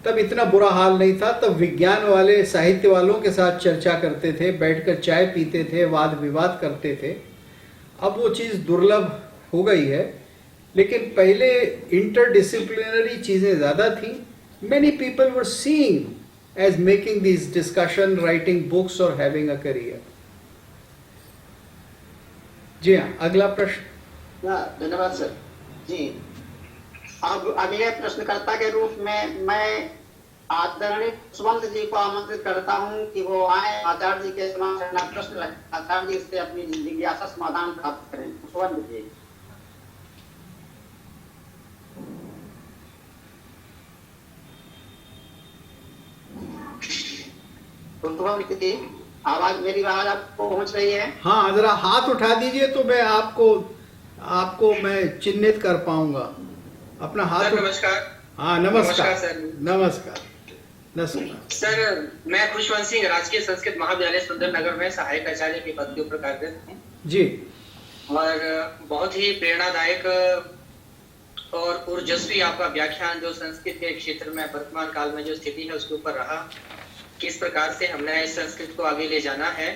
तब इतना बुरा हाल नहीं था। तब विज्ञान वाले साहित्य वालों के साथ चर्चा करते थे, बैठकर चाय पीते थे, वाद विवाद करते थे। अब वो चीज़ दुर्लभ हो गई है, लेकिन पहले इंटरडिसिप्लिनरी चीज़ें ज़्यादा थी। Many people were seeing as making this discussion, writing books और हैविंग अ करियर। जी हाँ, अगला प्रश्न। धन्यवाद सर जी। अब अगले प्रश्नकर्ता के रूप में मैं आदरणीय खुशवंत जी को आमंत्रित करता हूं कि वो आए, आचार्य जी के समक्ष अपना प्रश्न रखें, आचार्य जी से अपनी जिज्ञासा समाधान प्राप्त करें। खुशवंत जी। खुशवंत जी, मेरी आवाज आपको पहुंच रही है? हाँ, जरा हाथ उठा दीजिए तो मैं आपको मैं चिन्हित कर पाऊंगा। अपना हाथ। नमस्कार। हाँ, नमस्कार सर। नमस्कार सर, मैं खुशवंत सिंह राजकीय संस्कृत महाविद्यालय सुंदरनगर में सहायक आचार्य के पद के ऊपर कार्यरत हूँ जी। और बहुत ही प्रेरणादायक और ऊर्जस्वी आपका व्याख्यान जो संस्कृत के क्षेत्र में वर्तमान काल में जो स्थिति है उसके ऊपर रहा, किस प्रकार से हमने इस संस्कृत को आगे ले जाना है।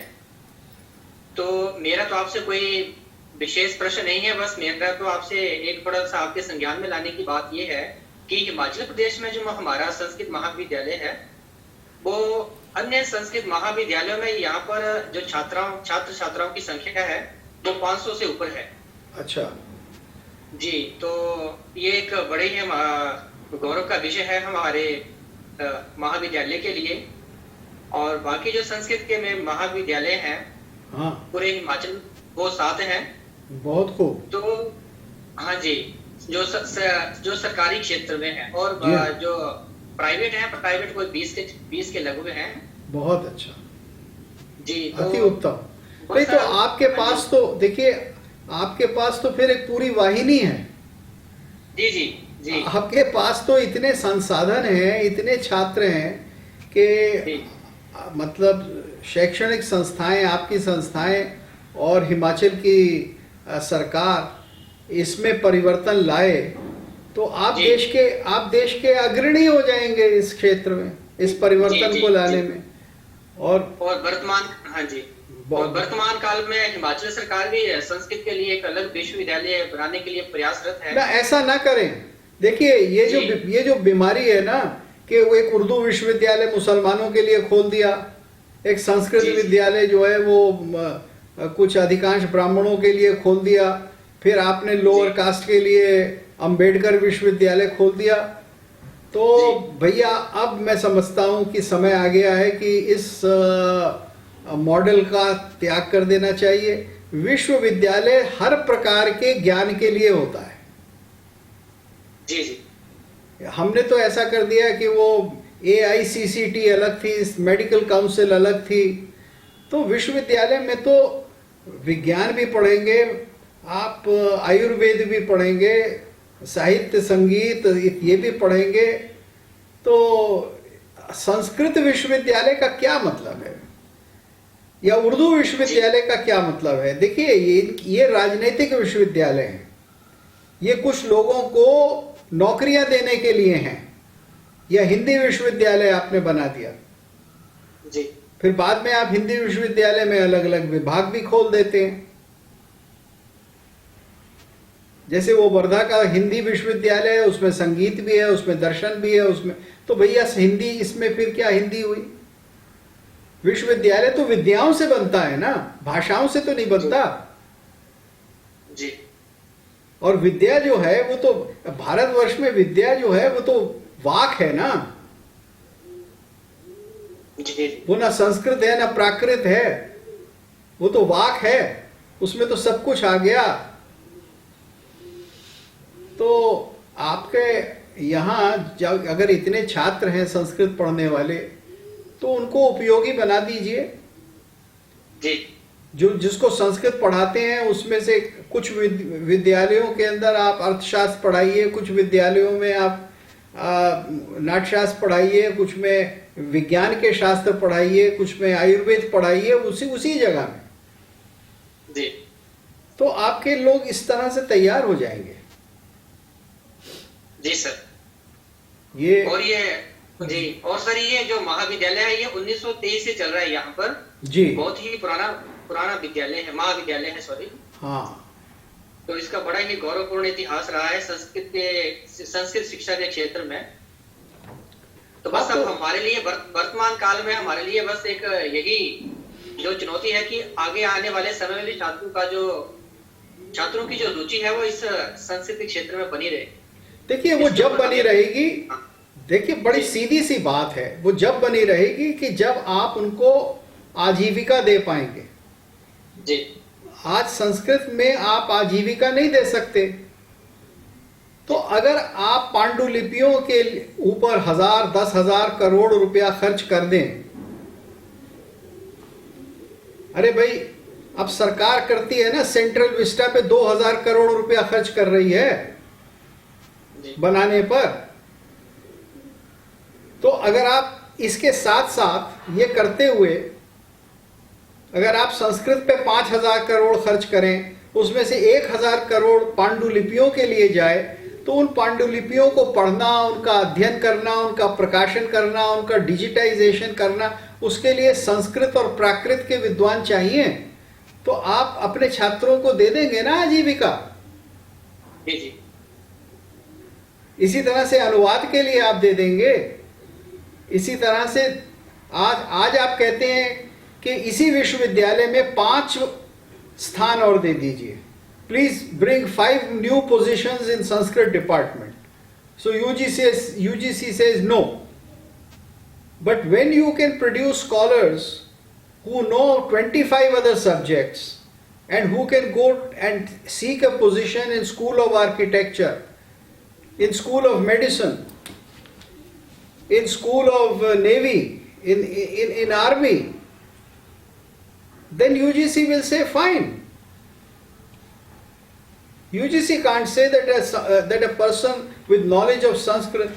तो मेरा तो आपसे कोई विशेष प्रश्न नहीं है, बस मेरा तो आपसे एक बड़ा सा आपके संज्ञान में लाने की बात यह है कि हिमाचल प्रदेश में जो हमारा संस्कृत महाविद्यालय है वो अन्य संस्कृत महाविद्यालयों में यहाँ पर जो छात्र छात्राओं की संख्या है वो 500 से ऊपर है। अच्छा जी, तो ये एक बड़े ही गौरव का विषय है हमारे महाविद्यालय के लिए। और बाकी जो संस्कृत के में महाविद्यालय हैं, हाँ, पूरे हिमाचल वो 7 हैं। बहुत खूब। तो हाँ जी, जो सरकारी क्षेत्र में है और जो प्राइवेट है, प्राइवेट कोई 20 के लगभग हैं। बहुत अच्छा जी, अति उत्तम। नहीं तो आपके पास तो देखिए, आपके पास तो फिर एक पूरी वाहिनी है। जी जी जी। आपके पास तो इतने संसाधन हैं, इतने छात्र हैं कि मतलब शैक्षणिक संस्थाएं, आपकी संस्थाएं और हिमाचल की सरकार इसमें परिवर्तन लाए तो आप देश के अग्रणी हो जाएंगे इस क्षेत्र में, इस परिवर्तन को लाने में। और वर्तमान काल में हिमाचल सरकार भी संस्कृत के लिए एक अलग विश्वविद्यालय बनाने के लिए प्रयासरत है। ना, ऐसा ना करें। देखिए, ये जो बीमारी है ना कि वो एक उर्दू विश्वविद्यालय मुसलमानों के लिए खोल दिया, एक संस्कृत विद्यालय जो है वो कुछ अधिकांश ब्राह्मणों के लिए खोल दिया, फिर आपने लोअर कास्ट के लिए अंबेडकर विश्वविद्यालय खोल दिया। तो भैया, अब मैं समझता हूं कि समय आ गया है कि इस मॉडल का त्याग कर देना चाहिए। विश्वविद्यालय हर प्रकार के ज्ञान के लिए होता है। जी जी। हमने तो ऐसा कर दिया कि वो AICCT अलग थी, मेडिकल काउंसिल अलग थी। तो विश्वविद्यालय में तो विज्ञान भी पढ़ेंगे, आप आयुर्वेद भी पढ़ेंगे, साहित्य संगीत ये भी पढ़ेंगे। तो संस्कृत विश्वविद्यालय का क्या मतलब है? या उर्दू विश्वविद्यालय का क्या मतलब है? देखिए, ये राजनीतिक विश्वविद्यालय हैं। ये कुछ लोगों को नौकरियां देने के लिए हैं। या हिंदी विश्वविद्यालय आपने बना दिया, जी फिर बाद में आप हिंदी विश्वविद्यालय में अलग अलग विभाग भी खोल देते हैं। जैसे वो वर्धा का हिंदी विश्वविद्यालय है, उसमें संगीत भी है, उसमें दर्शन भी है, उसमें तो भैया हिंदी, इसमें फिर क्या हिंदी हुई? विश्वविद्यालय तो विद्याओं से बनता है ना, भाषाओं से तो नहीं बनता। जी और विद्या जो है वो तो, भारतवर्ष में विद्या जो है वो तो वाक है ना, जी वो ना संस्कृत है ना प्राकृत है, वो तो वाक है, उसमें तो सब कुछ आ गया। तो आपके यहाँ जब अगर इतने छात्र हैं संस्कृत पढ़ने वाले, तो उनको उपयोगी बना दीजिए। जी जो जिसको संस्कृत पढ़ाते हैं उसमें से कुछ विद्यालयों के अंदर आप अर्थशास्त्र पढ़ाइए, कुछ विद्यालयों में आप नाट्यशास्त्र पढ़ाइए, कुछ में विज्ञान के शास्त्र पढ़ाइए, कुछ में आयुर्वेद पढ़ाइए, उसी जगह में। जी तो आपके लोग इस तरह से तैयार हो जाएंगे। जी सर। ये जी, और सर ये जो महाविद्यालय है ये 1923 से चल रहा है यहाँ पर। जी, बहुत ही पुराना विद्यालय है, महाविद्यालय है, सॉरी। हाँ। तो इसका बड़ा ही गौरवपूर्ण इतिहास रहा है संस्कृत शिक्षा के क्षेत्र में। तो बस अब हमारे लिए वर्तमान काल में हमारे लिए बस एक यही जो चुनौती है कि आगे आने वाले समय में भी छात्रों की जो रुचि है वो इस संस्कृत क्षेत्र में बनी रहे। देखिए, वो जब बनी रहेगी, देखिए बड़ी सीधी सी बात है, वो जब बनी रहेगी कि जब आप उनको आजीविका दे पाएंगे। जी, आज संस्कृत में आप आजीविका नहीं दे सकते। तो अगर आप पांडुलिपियों के ऊपर 1000, 10,000 करोड़ रुपया खर्च कर दें, अरे भाई अब सरकार करती है ना, सेंट्रल विस्टा पे 2000 करोड़ रुपया खर्च कर रही है बनाने पर। तो अगर आप इसके साथ साथ ये करते हुए अगर आप संस्कृत पे 5000 करोड़ खर्च करें, उसमें से 1000 करोड़ पांडुलिपियों के लिए जाए, तो उन पांडुलिपियों को पढ़ना, उनका अध्ययन करना, उनका प्रकाशन करना, उनका डिजिटाइजेशन करना, उसके लिए संस्कृत और प्राकृत के विद्वान चाहिए। तो आप अपने छात्रों को दे देंगे ना आजीविका। जी। इसी तरह से अनुवाद के लिए आप दे देंगे। इसी तरह से आज आप कहते हैं कि इसी विश्वविद्यालय में 5 स्थान और दे दीजिए। Please bring 5 new positions in Sanskrit department. So UGC says no. But when you can produce scholars who know 25 other subjects and who can go and seek a position in School of Architecture, in School of Medicine, in School of Navy, in Army, then UGC will say fine. UGC can't say that a person with knowledge of Sanskrit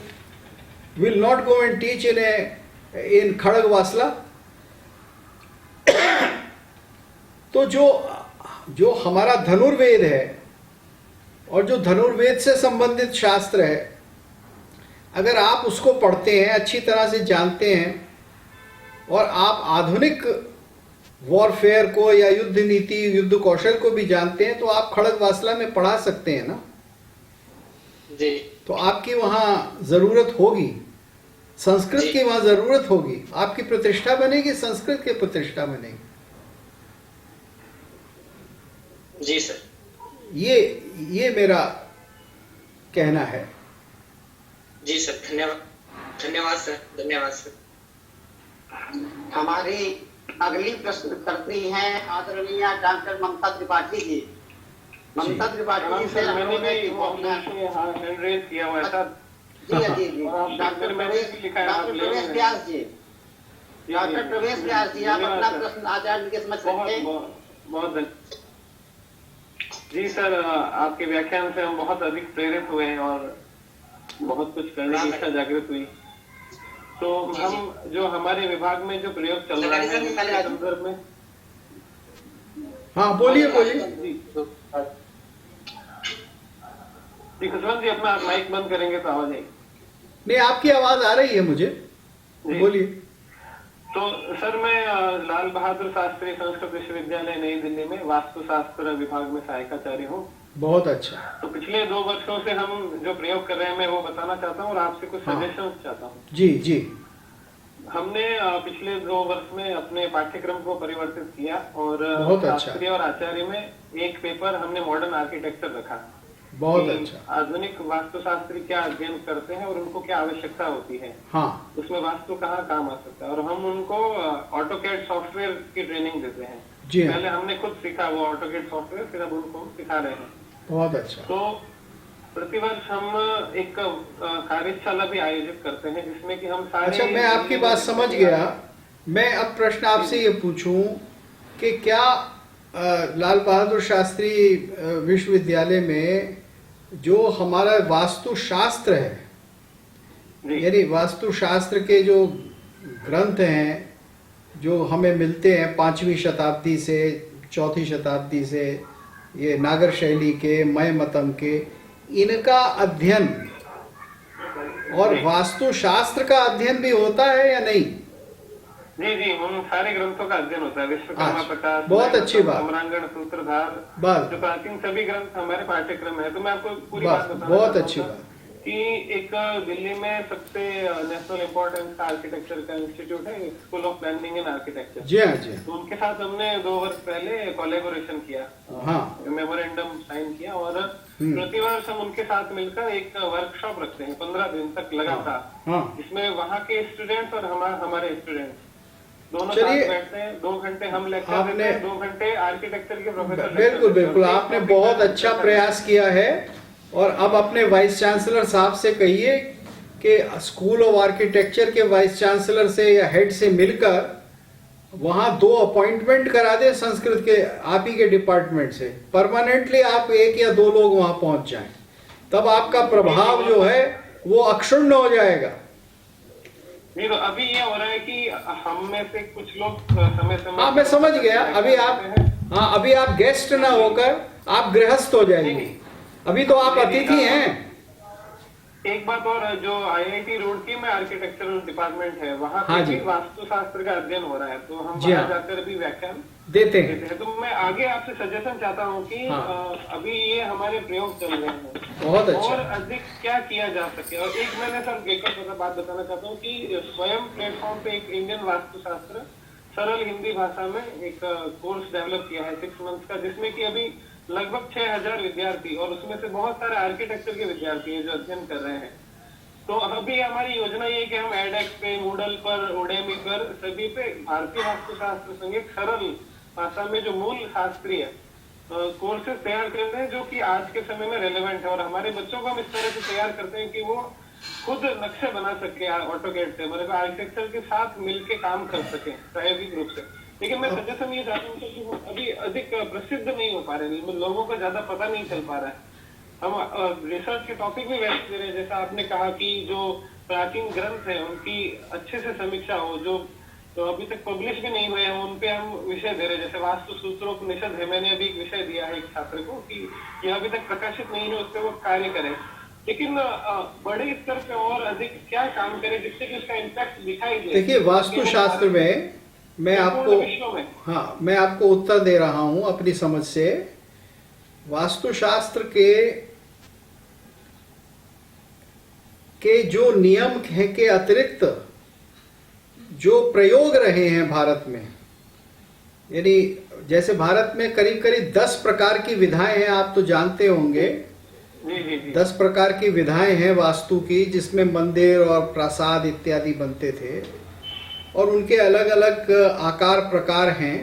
will not go and teach in Khadagwasla. तो जो हमारा धनुर्वेद है और जो धनुर्वेद से संबंधित शास्त्र है, अगर आप उसको पढ़ते हैं, अच्छी तरह से जानते हैं, और आप आधुनिक वॉरफेयर को या युद्ध नीति, युद्ध कौशल को भी जानते हैं, तो आप खड़गवासला में पढ़ा सकते हैं ना जी। तो आपकी वहां जरूरत होगी, संस्कृत की वहां जरूरत होगी, आपकी प्रतिष्ठा बनेगी, संस्कृत की प्रतिष्ठा बनेगी। जी सर। ये मेरा कहना है। जी सर, धन्यवाद सर, धन्यवाद सर। हमारी अगली प्रश्नकर्त्री हैं आदरणीय डॉक्टर ममता त्रिपाठी जी। ममता त्रिपाठी जी से मैंने भी हैंड रेज किया हुआ था। जी डॉक्टर प्रवेश व्यास जी, डॉक्टर प्रवेश व्यास जी, आप अपना प्रश्न आचार्य के समझ सकते हैं। बहुत जी सर, आपके व्याख्यान से हम बहुत अधिक प्रेरित हुए हैं और बहुत कुछ करने की इच्छा जागृत हुई। तो हम जो हमारे विभाग में जो प्रयोग चल रहा है उसके संदर्भ में हाँ बोलिए बोलिए। जी खुशवंत जी, अपना माइक बंद करेंगे तो आवाज आएगी। नहीं, आपकी आवाज आ रही है मुझे, बोलिए। तो सर, मैं लाल बहादुर शास्त्री संस्कृत विश्वविद्यालय नई दिल्ली में वास्तुशास्त्र विभाग में सहायकाचार्य हूँ। बहुत अच्छा। तो पिछले 2 वर्षों से हम जो प्रयोग कर रहे हैं मैं वो बताना चाहता हूँ और आपसे कुछ सजेशन चाहता हूँ। जी जी। हमने पिछले 2 वर्ष में अपने पाठ्यक्रम को परिवर्तित किया और बहुत अच्छा। शास्त्री और आचार्य में एक पेपर हमने मॉडर्न आर्किटेक्चर रखा। बहुत अच्छा। आधुनिक वास्तुशास्त्री क्या अध्ययन करते हैं और उनको क्या आवश्यकता होती है, हाँ, उसमें वास्तु कहाँ काम आ सकता है, और हम उनको ऑटोकैड सॉफ्टवेयर की ट्रेनिंग देते हैं। जी हाँ। पहले हमने खुद सीखा वो ऑटोकैड सॉफ्टवेयर, फिर अब उनको सिखा रहे हैं। बहुत अच्छा। तो प्रतिवर्ष हम एक कार्यशाला भी आयोजित करते हैं जिसमें कि हम सारे। अच्छा, मैं आपकी बात समझ गया। मैं अब प्रश्न आपसे ये पूछूं कि क्या लाल बहादुर शास्त्री विश्वविद्यालय में जो हमारा वास्तुशास्त्र है, यानी वास्तुशास्त्र के जो ग्रंथ हैं जो हमें मिलते हैं 5वीं शताब्दी से 4वीं शताब्दी से, ये नागर शैली के, मय मतम के, इनका अध्ययन और वास्तुशास्त्र का अध्ययन भी होता है या नहीं? जी जी, उन सारे ग्रंथों का अध्ययन होता है। विश्वकर्मा प्रकाश, बहुत अच्छी बात। सम्रांगण, सूत्रधार, बस, जो प्राचीन सभी ग्रंथ हमारे पाठ्यक्रम में है। तो मैं आपको पूरी बात बताना बहुत चाहता अच्छी हूं बात कि एक दिल्ली में सबसे नेशनल इम्पोर्टेंस का आर्किटेक्चर का इंस्टीट्यूट है, school of planning and architecture. जी हाँ जी। तो उनके साथ हमने 2 वर्ष पहले कोलैबोरेशन किया, हाँ, मेमोरेंडम साइन किया और प्रतिवर्ष हम उनके साथ मिलकर एक वर्कशॉप रखते हैं 15 दिन तक लगातार। हाँ। इसमें वहाँ के स्टूडेंट्स और हमारे स्टूडेंट्स दोनों चलिए, साथ बैठते हैं। 2 घंटे हम लेक्चर देते हैं, 2 घंटे आर्किटेक्चर के प्रोफेसर। बिल्कुल बिल्कुल, आपने बहुत अच्छा प्रयास किया है। और अब अपने वाइस चांसलर साहब से कहिए कि स्कूल ऑफ आर्किटेक्चर के वाइस चांसलर से या हेड से मिलकर वहाँ 2 अपॉइंटमेंट करा दे संस्कृत के, आप ही के डिपार्टमेंट से। परमानेंटली आप 1 या 2 लोग वहाँ पहुँच जाएं, तब आपका प्रभाव जो है वो अक्षुण्ण हो जाएगा। नहीं, तो अभी ये हो रहा है कि हम में से कुछ लोग समय हाँ, मैं समझ गया। अभी आप गेस्ट ना होकर आप गृहस्थ हो जाएंगे। अभी तो आप अतिथि हैं। एक बात और, जो IIT रुड़की में आर्किटेक्चरल डिपार्टमेंट है वहाँ हाँ पे जी, भी वास्तुशास्त्र का अध्ययन हो रहा है, तो हम जी वहाँ हाँ, जाकर भी व्याख्यान देते हैं। तो मैं आगे आपसे सजेशन चाहता हूँ कि अभी ये हमारे प्रयोग चल रहे हैं, बहुत अच्छा, और अधिक क्या किया जा सके। और एक मैंने सर एक बात बताना चाहता हूँ कि स्वयं प्लेटफॉर्म पे एक इंडियन वास्तुशास्त्र सरल हिंदी भाषा में एक कोर्स डेवलप किया है 6 मंथ्स का, जिसमें कि अभी लगभग 6000 विद्यार्थी, और उसमें से बहुत सारे आर्किटेक्चर के विद्यार्थी हैं जो अध्ययन कर रहे हैं। तो अभी हमारी योजना ये है कि हम एडेक्स पे, मूडल पर, उडेमी पर, सभी पे भारतीय वास्तुशास्त्र संग एक सरल भाषा में जो मूल शास्त्रीय कोर्सेज तैयार करते हैं जो कि आज के समय में रेलेवेंट है, और हमारे बच्चों को हम इस तरह से तैयार करते हैं कि वो खुद नक्शे बना सके ऑटोकैड से, मतलब आर्किटेक्चर के साथ मिलके काम कर सके प्रायोगिक रूप से। लेकिन मैं सजेशन ये चाहता हूँ कि वो अभी अधिक प्रसिद्ध नहीं हो पा रहे हैं, लोगों को ज्यादा पता नहीं चल पा रहा है। हम रिसर्च के टॉपिक भी वैसे दे रहे हैं, जैसा आपने कहा कि जो प्राचीन ग्रंथ है उनकी अच्छे से समीक्षा हो, जो तो अभी तक पब्लिश भी नहीं हुए हैं, उन पे हम विषय दे रहे हैं। जैसे वास्तु सूत्रोपनिषद है, मैंने अभी एक विषय दिया है एक छात्र को कि यह अभी तक प्रकाशित नहीं है, उस पर वो कार्य करें। लेकिन बड़े स्तर पे और अधिक क्या काम करें जिससे कि उसका इम्पैक्ट दिखाई दे। देखिए, वास्तुशास्त्र में मैं आपको उत्तर दे रहा हूं अपनी समझ से। वास्तुशास्त्र के जो नियम है के अतिरिक्त जो प्रयोग रहे हैं भारत में, यानी जैसे भारत में करीब करीब 10 प्रकार की विधाएं हैं, आप तो जानते होंगे। 10 प्रकार की विधाएं हैं वास्तु की, जिसमें मंदिर और प्रासाद इत्यादि बनते थे, और उनके अलग अलग आकार प्रकार हैं,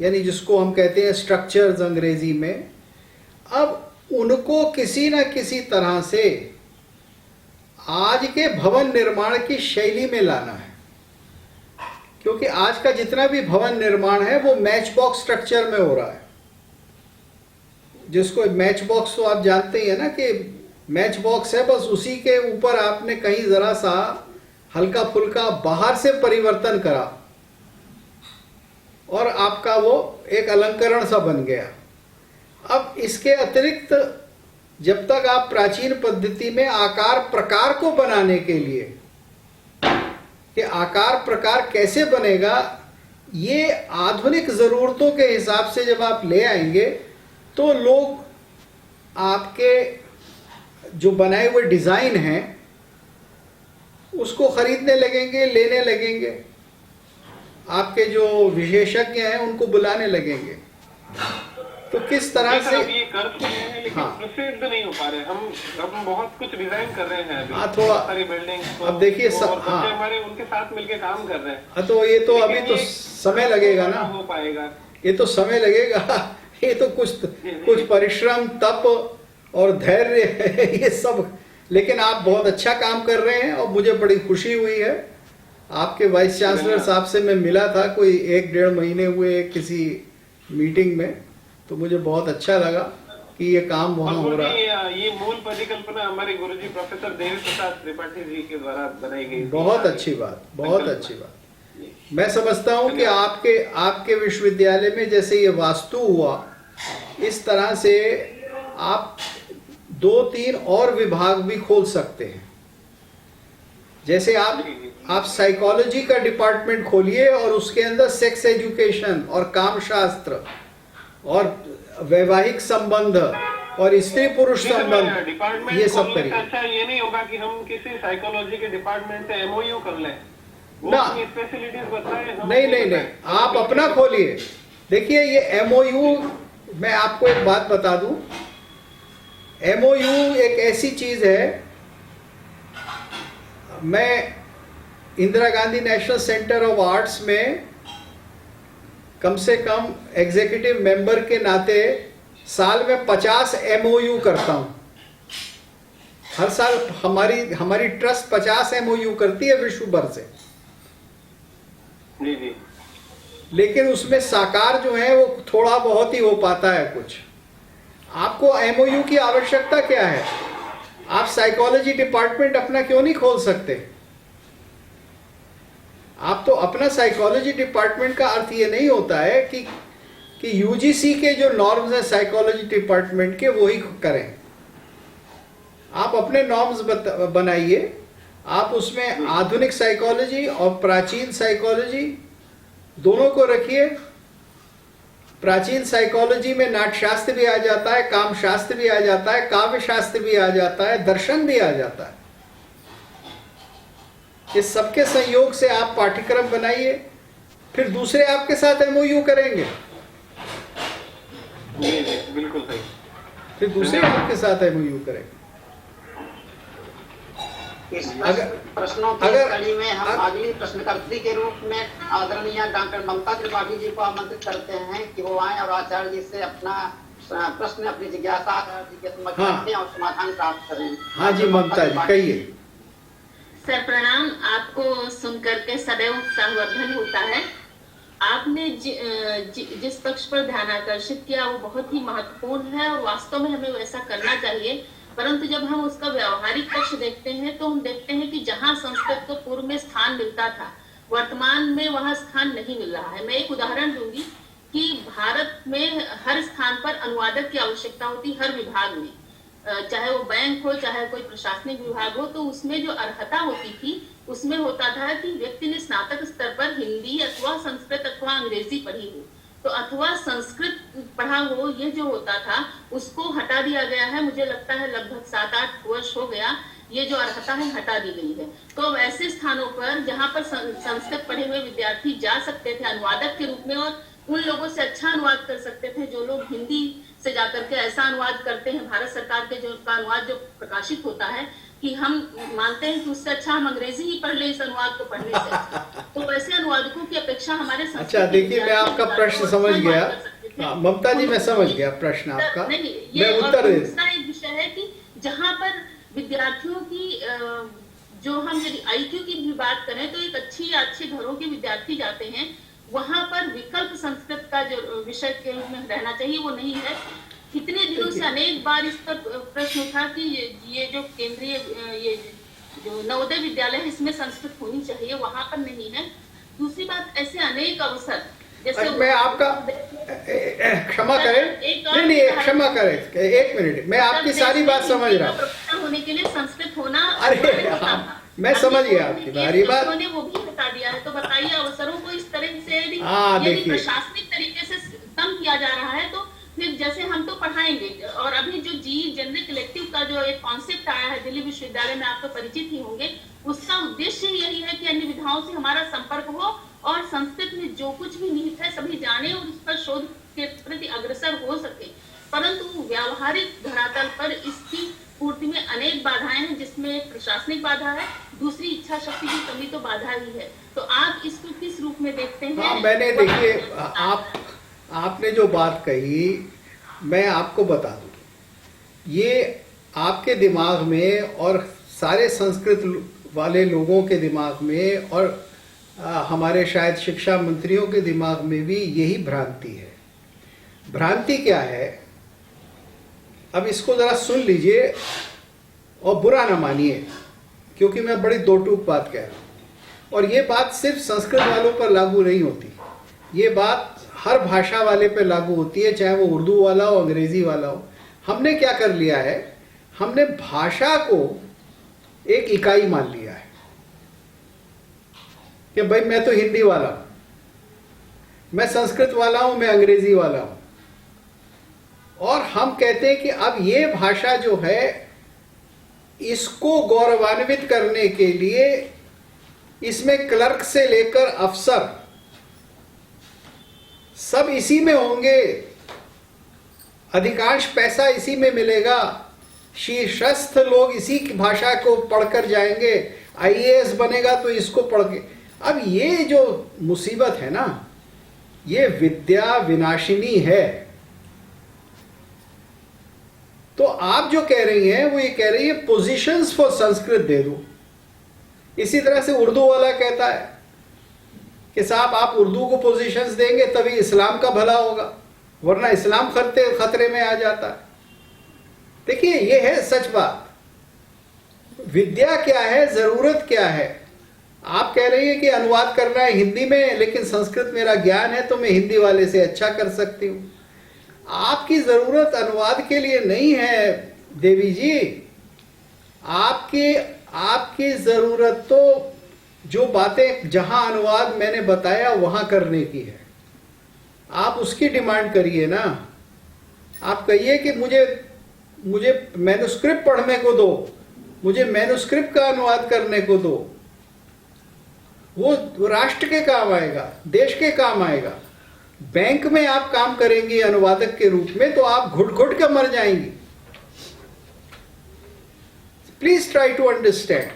यानी जिसको हम कहते हैं स्ट्रक्चर्स अंग्रेजी में। अब उनको किसी न किसी तरह से आज के भवन निर्माण की शैली में लाना है, क्योंकि आज का जितना भी भवन निर्माण है वो मैच बॉक्स स्ट्रक्चर में हो रहा है। जिसको मैच बॉक्स तो आप जानते ही है ना, कि मैच बॉक्स है, बस उसी के ऊपर आपने कहीं जरा सा हल्का फुल्का बाहर से परिवर्तन करा और आपका वो एक अलंकरण सा बन गया। अब इसके अतिरिक्त जब तक आप प्राचीन पद्धति में आकार प्रकार को बनाने के लिए कि आकार प्रकार कैसे बनेगा, ये आधुनिक जरूरतों के हिसाब से जब आप ले आएंगे तो लोग आपके जो बनाए हुए डिजाइन हैं उसको खरीदने लगेंगे, लेने लगेंगे, आपके जो विशेषज्ञ हैं उनको बुलाने लगेंगे। तो किस तरह से ये कर तो रहे हैं लेकिन प्रसिद्ध नहीं हो पा रहे। हम बहुत कुछ डिजाइन कर रहे हैं अभी, थोड़ा सारी बिल्डिंग। अब देखिए हमारे उनके साथ मिलके काम कर रहे हैं। तो ये तो अभी तो समय लगेगा ना, हो पाएगा, ये तो समय लगेगा। ये तो कुछ परिश्रम, तप और धैर्य ये सब, लेकिन आप बहुत अच्छा काम कर रहे हैं और मुझे बड़ी खुशी हुई है। आपके वाइस चांसलर साहब से मैं मिला था कोई 1-1.5 महीने हुए किसी मीटिंग में, तो मुझे बहुत अच्छा लगा कि ये काम वहाँ हो रहा है। ये मूल परिकल्पना हमारे गुरुजी प्रोफेसर देवी प्रसाद त्रिपाठी जी के द्वारा बनाई गई। बहुत अच्छी बात, बहुत अच्छी बात। मैं समझता हूँ कि आपके विश्वविद्यालय में जैसे ये वास्तु हुआ, इस तरह से आप 2-3 और विभाग भी खोल सकते हैं। जैसे आप साइकोलॉजी का डिपार्टमेंट खोलिए और उसके अंदर सेक्स एजुकेशन और काम शास्त्र और वैवाहिक संबंध और स्त्री पुरुष संबंध ये सब करिए। अच्छा, ये नहीं होगा कि हम किसी साइकोलॉजी के डिपार्टमेंट से MOU कर लें, ना स्पेशलिटीज बताएं। नहीं, आप अपना खोलिए। देखिए ये MOU, मैं आपको एक बात बता दूं, MOU एक ऐसी चीज है, मैं Indira Gandhi national centre of arts में कम से कम एग्जीक्यूटिव मेंबर के नाते साल में 50 MOU करता हूं। हर साल हमारी ट्रस्ट 50 MOU करती है विश्व भर से। जी। लेकिन उसमें साकार जो है वो थोड़ा बहुत ही हो पाता है कुछ। आपको MOU की आवश्यकता क्या है? आप साइकोलॉजी डिपार्टमेंट अपना क्यों नहीं खोल सकते? आप तो अपना साइकोलॉजी डिपार्टमेंट का अर्थ ये नहीं होता है कि UGC के जो नॉर्म्स हैं साइकोलॉजी डिपार्टमेंट के वही करें। आप अपने नॉर्म्स बनाइए, आप उसमें आधुनिक साइकोलॉजी और प्राचीन साइकोलॉजी दोनों को रखिए। प्राचीन साइकोलॉजी में नाट्यशास्त्र भी आ जाता है, काम शास्त्र भी आ जाता है, काव्य शास्त्र भी आ जाता है, दर्शन भी आ जाता है। इस सबके संयोग से आप पाठ्यक्रम बनाइए, फिर दूसरे आपके साथ MOU करेंगे। बिल्कुल सही। फिर दूसरे आपके साथ MOU करेंगे। इस प्रश्नों की कड़ी में हम अगली प्रश्नकर्त्री के रूप में आदरणीय डॉक्टर ममता त्रिपाठी जी को आमंत्रित करते हैं कि वो आए और आचार्य जी से अपना प्रश्न, अपनी जिज्ञासा जी के समक्ष रखें और समाधान प्राप्त करें। हाँ जी ममता जी कहिए। सर प्रणाम। आपको सुनकर के सदैव उत्साहवर्धन होता है। आपने जिस पक्ष पर ध्यान आकर्षित किया वो बहुत ही महत्वपूर्ण है और वास्तव में हमें वैसा करना चाहिए। परंतु जब हम उसका व्यावहारिक पक्ष देखते हैं तो हम देखते हैं कि जहां संस्कृत को पूर्व में स्थान मिलता था, वर्तमान में वहां स्थान नहीं मिल रहा है। मैं एक उदाहरण दूंगी कि भारत में हर स्थान पर अनुवादक की आवश्यकता होती, हर विभाग में, चाहे वो बैंक हो, चाहे कोई प्रशासनिक विभाग हो, तो उसमें जो अर्हता होती थी उसमें होता था कि व्यक्ति ने स्नातक स्तर पर हिंदी अथवा संस्कृत अथवा अंग्रेजी पढ़ी हो, तो अथवा संस्कृत पढ़ा हो, ये जो होता था उसको हटा दिया गया है। मुझे लगता है लगभग 7-8 वर्ष हो गया ये जो अर्हता है हटा दी गई है। तो अब ऐसे स्थानों पर जहाँ पर संस्कृत पढ़े हुए विद्यार्थी जा सकते थे अनुवादक के रूप में और उन लोगों से अच्छा अनुवाद कर सकते थे जो लोग हिंदी से जाकर के ऐसा अनुवाद करते हैं, भारत सरकार के जो का अनुवाद जो प्रकाशित होता है कि हम मानते हैं कि उससे अच्छा हम अंग्रेजी ही पढ़ ले इस अनुवाद को पढ़ने से। तो वैसे अनुवादकों की अपेक्षा हमारे अच्छा देखिए मैं आपका प्रश्न समझ गया ममता जी, मैं समझ गया प्रश्न आपका। मैं उत्तर दूसरा एक विषय है कि जहाँ पर विद्यार्थियों की जो हम यदि IQ की भी बात करें तो एक अच्छे घरों के विद्यार्थी जाते हैं, वहां पर विकल्प संस्कृत का जो विषय के रूप में रहना चाहिए वो नहीं है। कितने दिनों से अनेक बार इस पर प्रश्न उठा कि ये जो केंद्रीय ये जो नवोदय विद्यालय है इसमें संस्कृत होनी चाहिए, वहां पर नहीं है। दूसरी बात ऐसे अनेक अवसर जैसे मैं आपका क्षमा करें, नहीं, क्षमा करें, 1 मिनट, मैं आपकी सारी बात समझ रहा हूँ। होने के लिए संस्कृत होना, अरे मैं समझ गया आपकी बारी बात। उन्होंने वो भी बता दिया है, तो बताइए अवसरों को इस तरह से यदि प्रशासनिक तरीके से कम किया जा रहा है, तो फिर जैसे हम तो पढ़ाएंगे, और अभी जो जी जेनरिक कलेक्टिव का जो एक कॉन्सेप्ट आया है दिल्ली विश्वविद्यालय में, आप तो परिचित ही होंगे, उसका उद्देश्य यही है कि अन्य विधाओं से हमारा संपर्क हो और संस्कृत में जो कुछ भी निहित है सभी जाने और उस पर शोध के प्रति अग्रसर हो सके। परंतु व्यावहारिक धरातल पर इसकी पूर्ति में अनेक बाधाएं हैं, जिसमें एक प्रशासनिक बाधा है, दूसरी इच्छा शक्ति की कमी तो बाधा ही है। तो आप इसको किस रूप में देखते हैं? हाँ, मैंने देखिए, आपने जो बात कही, मैं आपको बता दूं, ये आपके दिमाग में और सारे संस्कृत वाले लोगों के दिमाग में और हमारे शायद शिक्षा मंत्रियों के दिमाग में भी यही भ्रांति है। भ्रांति क्या है, अब इसको जरा सुन लीजिए और बुरा ना मानिए, क्योंकि मैं बड़ी दो टूक बात कह रहा हूं, और ये बात सिर्फ संस्कृत वालों पर लागू नहीं होती, ये बात हर भाषा वाले पे लागू होती है, चाहे वो उर्दू वाला हो, अंग्रेजी वाला हो। हमने क्या कर लिया है, हमने भाषा को एक इकाई मान लिया है कि भाई मैं तो हिंदी वाला हूं, मैं संस्कृत वाला हूं, मैं अंग्रेजी वाला हूं, और हम कहते हैं कि अब ये भाषा जो है, इसको गौरवान्वित करने के लिए इसमें क्लर्क से लेकर अफसर सब इसी में होंगे, अधिकांश पैसा इसी में मिलेगा, शीर्षस्थ लोग इसी की भाषा को पढ़कर जाएंगे, आईएएस बनेगा तो इसको पढ़ के। अब ये जो मुसीबत है ना, ये विद्या विनाशिनी है। तो आप जो कह रही हैं वो ये कह रही है पोजीशंस फॉर संस्कृत दे दो। इसी तरह से उर्दू वाला कहता है कि साहब आप उर्दू को पोजीशंस देंगे तभी इस्लाम का भला होगा, वरना इस्लाम खतरे में आ जाता है। देखिए, ये है सच बात। विद्या क्या है, जरूरत क्या है। आप कह रही हैं कि अनुवाद करना है हिंदी में, लेकिन संस्कृत मेरा ज्ञान है तो मैं हिंदी वाले से अच्छा कर सकती हूं। आपकी जरूरत अनुवाद के लिए नहीं है देवी जी, आपकी जरूरत तो जो बातें जहां अनुवाद मैंने बताया वहां करने की है। आप उसकी डिमांड करिए ना। आप कहिए कि मुझे मैन्युस्क्रिप्ट पढ़ने को दो, मुझे मैन्युस्क्रिप्ट का अनुवाद करने को दो। वो राष्ट्र के काम आएगा, देश के काम आएगा। बैंक में आप काम करेंगी अनुवादक के रूप में तो आप घुट घुट कर मर जाएंगी। Please try to understand,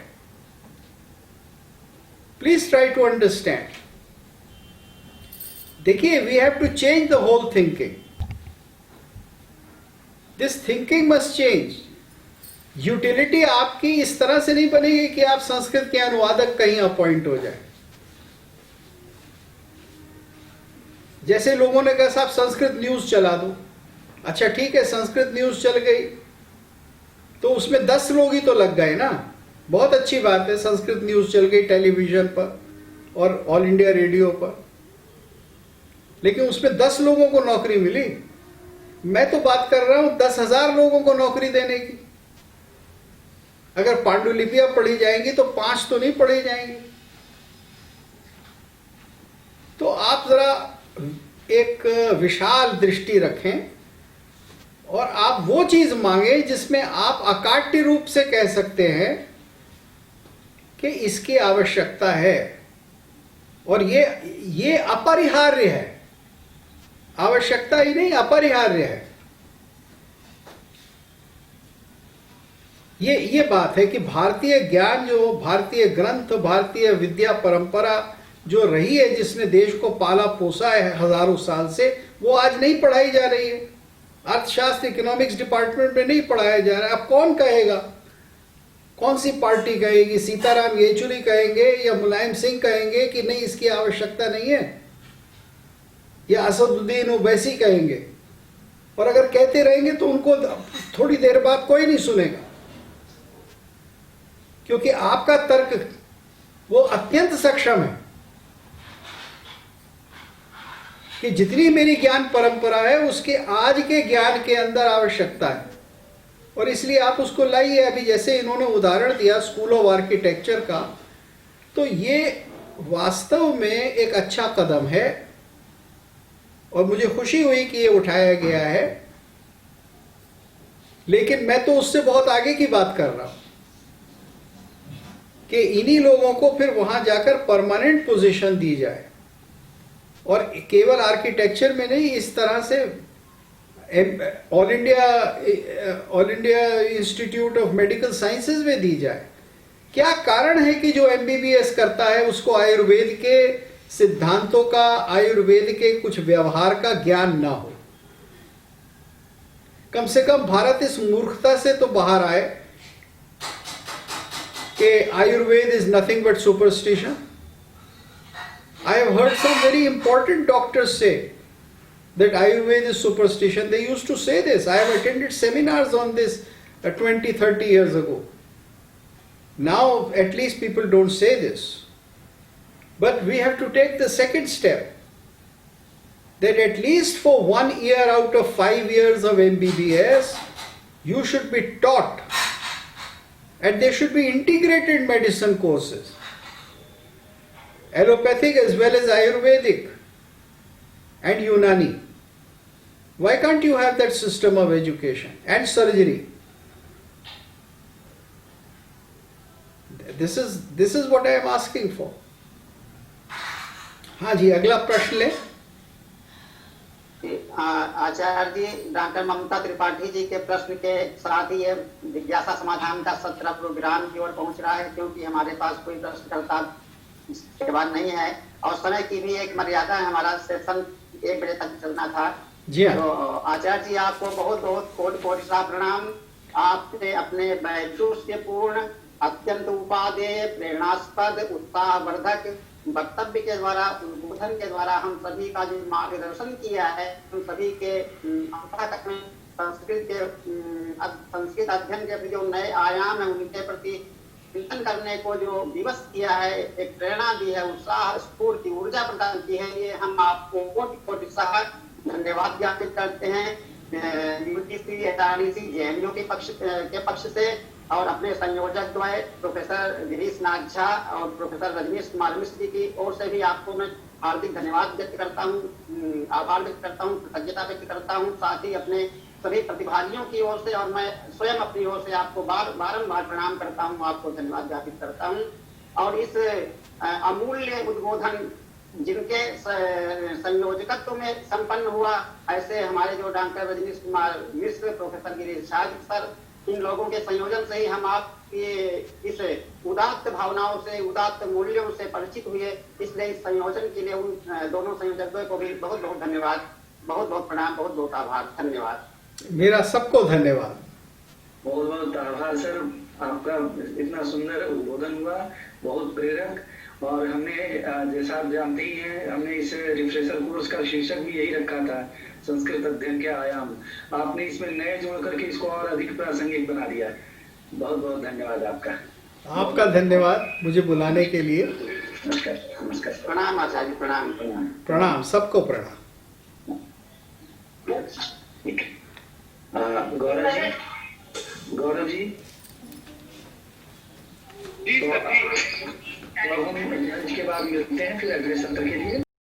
please try to understand. देखिए, we have to change the whole thinking. This thinking must change. Utility आपकी इस तरह से नहीं बनेगी कि आप संस्कृत के अनुवादक कहीं अपॉइंट हो जाए। जैसे लोगों ने कहा साहब संस्कृत न्यूज चला दो। अच्छा ठीक है, संस्कृत न्यूज चल गई तो उसमें 10 लोग ही तो लग गए ना, बहुत अच्छी बात है। संस्कृत न्यूज चल गई टेलीविजन पर और ऑल इंडिया रेडियो पर, लेकिन उसमें 10 लोगों को नौकरी मिली। मैं तो बात कर रहा हूं 10,000 लोगों को नौकरी देने की। अगर पांडुलिपियां पढ़ी जाएंगी तो 5 तो नहीं पढ़ी जाएंगी। तो आप जरा एक विशाल दृष्टि रखें और आप वो चीज मांगे जिसमें आप अकाट्य रूप से कह सकते हैं कि इसकी आवश्यकता है और ये अपरिहार्य है। आवश्यकता ही नहीं, अपरिहार्य है। ये बात है कि भारतीय ज्ञान, जो भारतीय ग्रंथ, भारतीय विद्या परंपरा जो रही है, जिसने देश को पाला पोसा है हजारों साल से, वो आज नहीं पढ़ाई जा रही है। अर्थशास्त्र, इकोनॉमिक्स डिपार्टमेंट में नहीं पढ़ाया जा रहा है। अब कौन कहेगा? कौन सी पार्टी कहेगी? सीताराम येचुरी कहेंगे या मुलायम सिंह कहेंगे कि नहीं इसकी आवश्यकता नहीं है, या असदुद्दीन ओवैसी कहेंगे? और अगर कहते रहेंगे तो उनको थोड़ी देर बाद कोई नहीं सुनेगा, क्योंकि आपका तर्क वो अत्यंत सक्षम है कि जितनी मेरी ज्ञान परंपरा है उसके आज के ज्ञान के अंदर आवश्यकता है, और इसलिए आप उसको लाइए। अभी जैसे इन्होंने उदाहरण दिया स्कूल ऑफ आर्किटेक्चर का, तो ये वास्तव में एक अच्छा कदम है और मुझे खुशी हुई कि ये उठाया गया है। लेकिन मैं तो उससे बहुत आगे की बात कर रहा हूं कि इन्हीं लोगों को फिर वहां जाकर परमानेंट पोजीशन दी जाए, और केवल आर्किटेक्चर में नहीं, इस तरह से all India institute of medical sciences में दी जाए। क्या कारण है कि जो एमबीबीएस करता है उसको आयुर्वेद के सिद्धांतों का, आयुर्वेद के कुछ व्यवहार का ज्ञान ना हो? कम से कम भारत इस मूर्खता से तो बाहर आए कि Ayurveda is nothing but superstition. I have heard some very important doctors say that Ayurveda is superstition. They used to say this. I have attended seminars on this 20, 30 years ago. Now at least people don't say this. But we have to take the second step, that at least for 1 year out of 5 years of MBBS, you should be taught, and there should be integrated medicine courses, allopathic as well as Ayurvedic and Unani. Why can't you have that system of education and surgery? This is what I am asking for. हाँ जी, अगला प्रश्न ले। आचार्य जी, doctor ममता त्रिपाठी जी के प्रश्न के साथ ही ये जिज्ञासा समाधान का सत्र प्रोग्राम की ओर पहुंच रहा है, क्योंकि हमारे पास कोई प्रश्नकर्ता इसके बाद नहीं है और समय की भी एक मर्यादा है। हमारा सेशन 1 बजे तक चलना था। जी हाँ। तो आचार्य जी, आपको बहुत बहुत कोटि सा प्रणाम। आपने अपने वैदुष्यपूर्ण, अत्यंत उपादेय, प्रेरणास्पद, उत्साहवर्धक वक्तव्य के द्वारा, उद्बोधन के द्वारा हम सभी का जो मार्गदर्शन किया है, हम सभी के संस्कृत अध्ययन के जो नए आयाम है उनके प्रति चिंतन करने को जो विवश किया है, एक प्रेरणा दी है, उत्साह, स्फूर्ति, ऊर्जा प्रदान की है, ये हम आपको कोटि कोटि सह धन्यवाद ज्ञापित करते हैं यूजीसी एचआरडीसी जेएनयू के पक्ष से, और अपने संयोजक द्वय प्रोफेसर गिरीश नाथ झा और प्रोफेसर रजनीश कुमार मिश्र जी की ओर से भी आपको मैं हार्दिक धन्यवाद व्यक्त करता हूँ, आभार व्यक्त करता हूँ, कृतज्ञता व्यक्त करता हूँ। साथ ही अपने सभी प्रतिभागियों की ओर से और मैं स्वयं अपनी ओर से आपको बारंबार प्रणाम करता हूँ, आपको धन्यवाद ज्ञापित करता हूँ। और इस अमूल्य उद्बोधन जिनके संयोजकत्व में संपन्न हुआ, ऐसे हमारे जो doctor Rajneesh Kumar Mishra, professor Girish Jha sir, इन लोगों के संयोजन से ही हम आपके इस उदात्त भावनाओं से, उदात्त मूल्यों से परिचित हुए। इसलिए इस संयोजन के लिए उन दोनों संयोजकों को भी बहुत बहुत धन्यवाद, बहुत बहुत प्रणाम, बहुत बहुत आभार, धन्यवाद। मेरा सबको धन्यवाद, बहुत बहुत आभार सर। आपका इतना सुंदर उद्बोधन हुआ, बहुत प्रेरक, और हमने जैसा आप जानते ही हैं, हमने इस रिफ्रेशर कोर्स का शीर्षक भी यही रखा था, संस्कृत अध्ययन के आयाम। आपने इसमें नए जोड़ करके इसको और अधिक प्रासंगिक बना दिया। बहुत बहुत धन्यवाद आपका। आपका धन्यवाद मुझे बुलाने के लिए। नमस्कार। नमस्कार। प्रणाम आचार्य, प्रणाम। प्रणाम, सबको प्रणाम।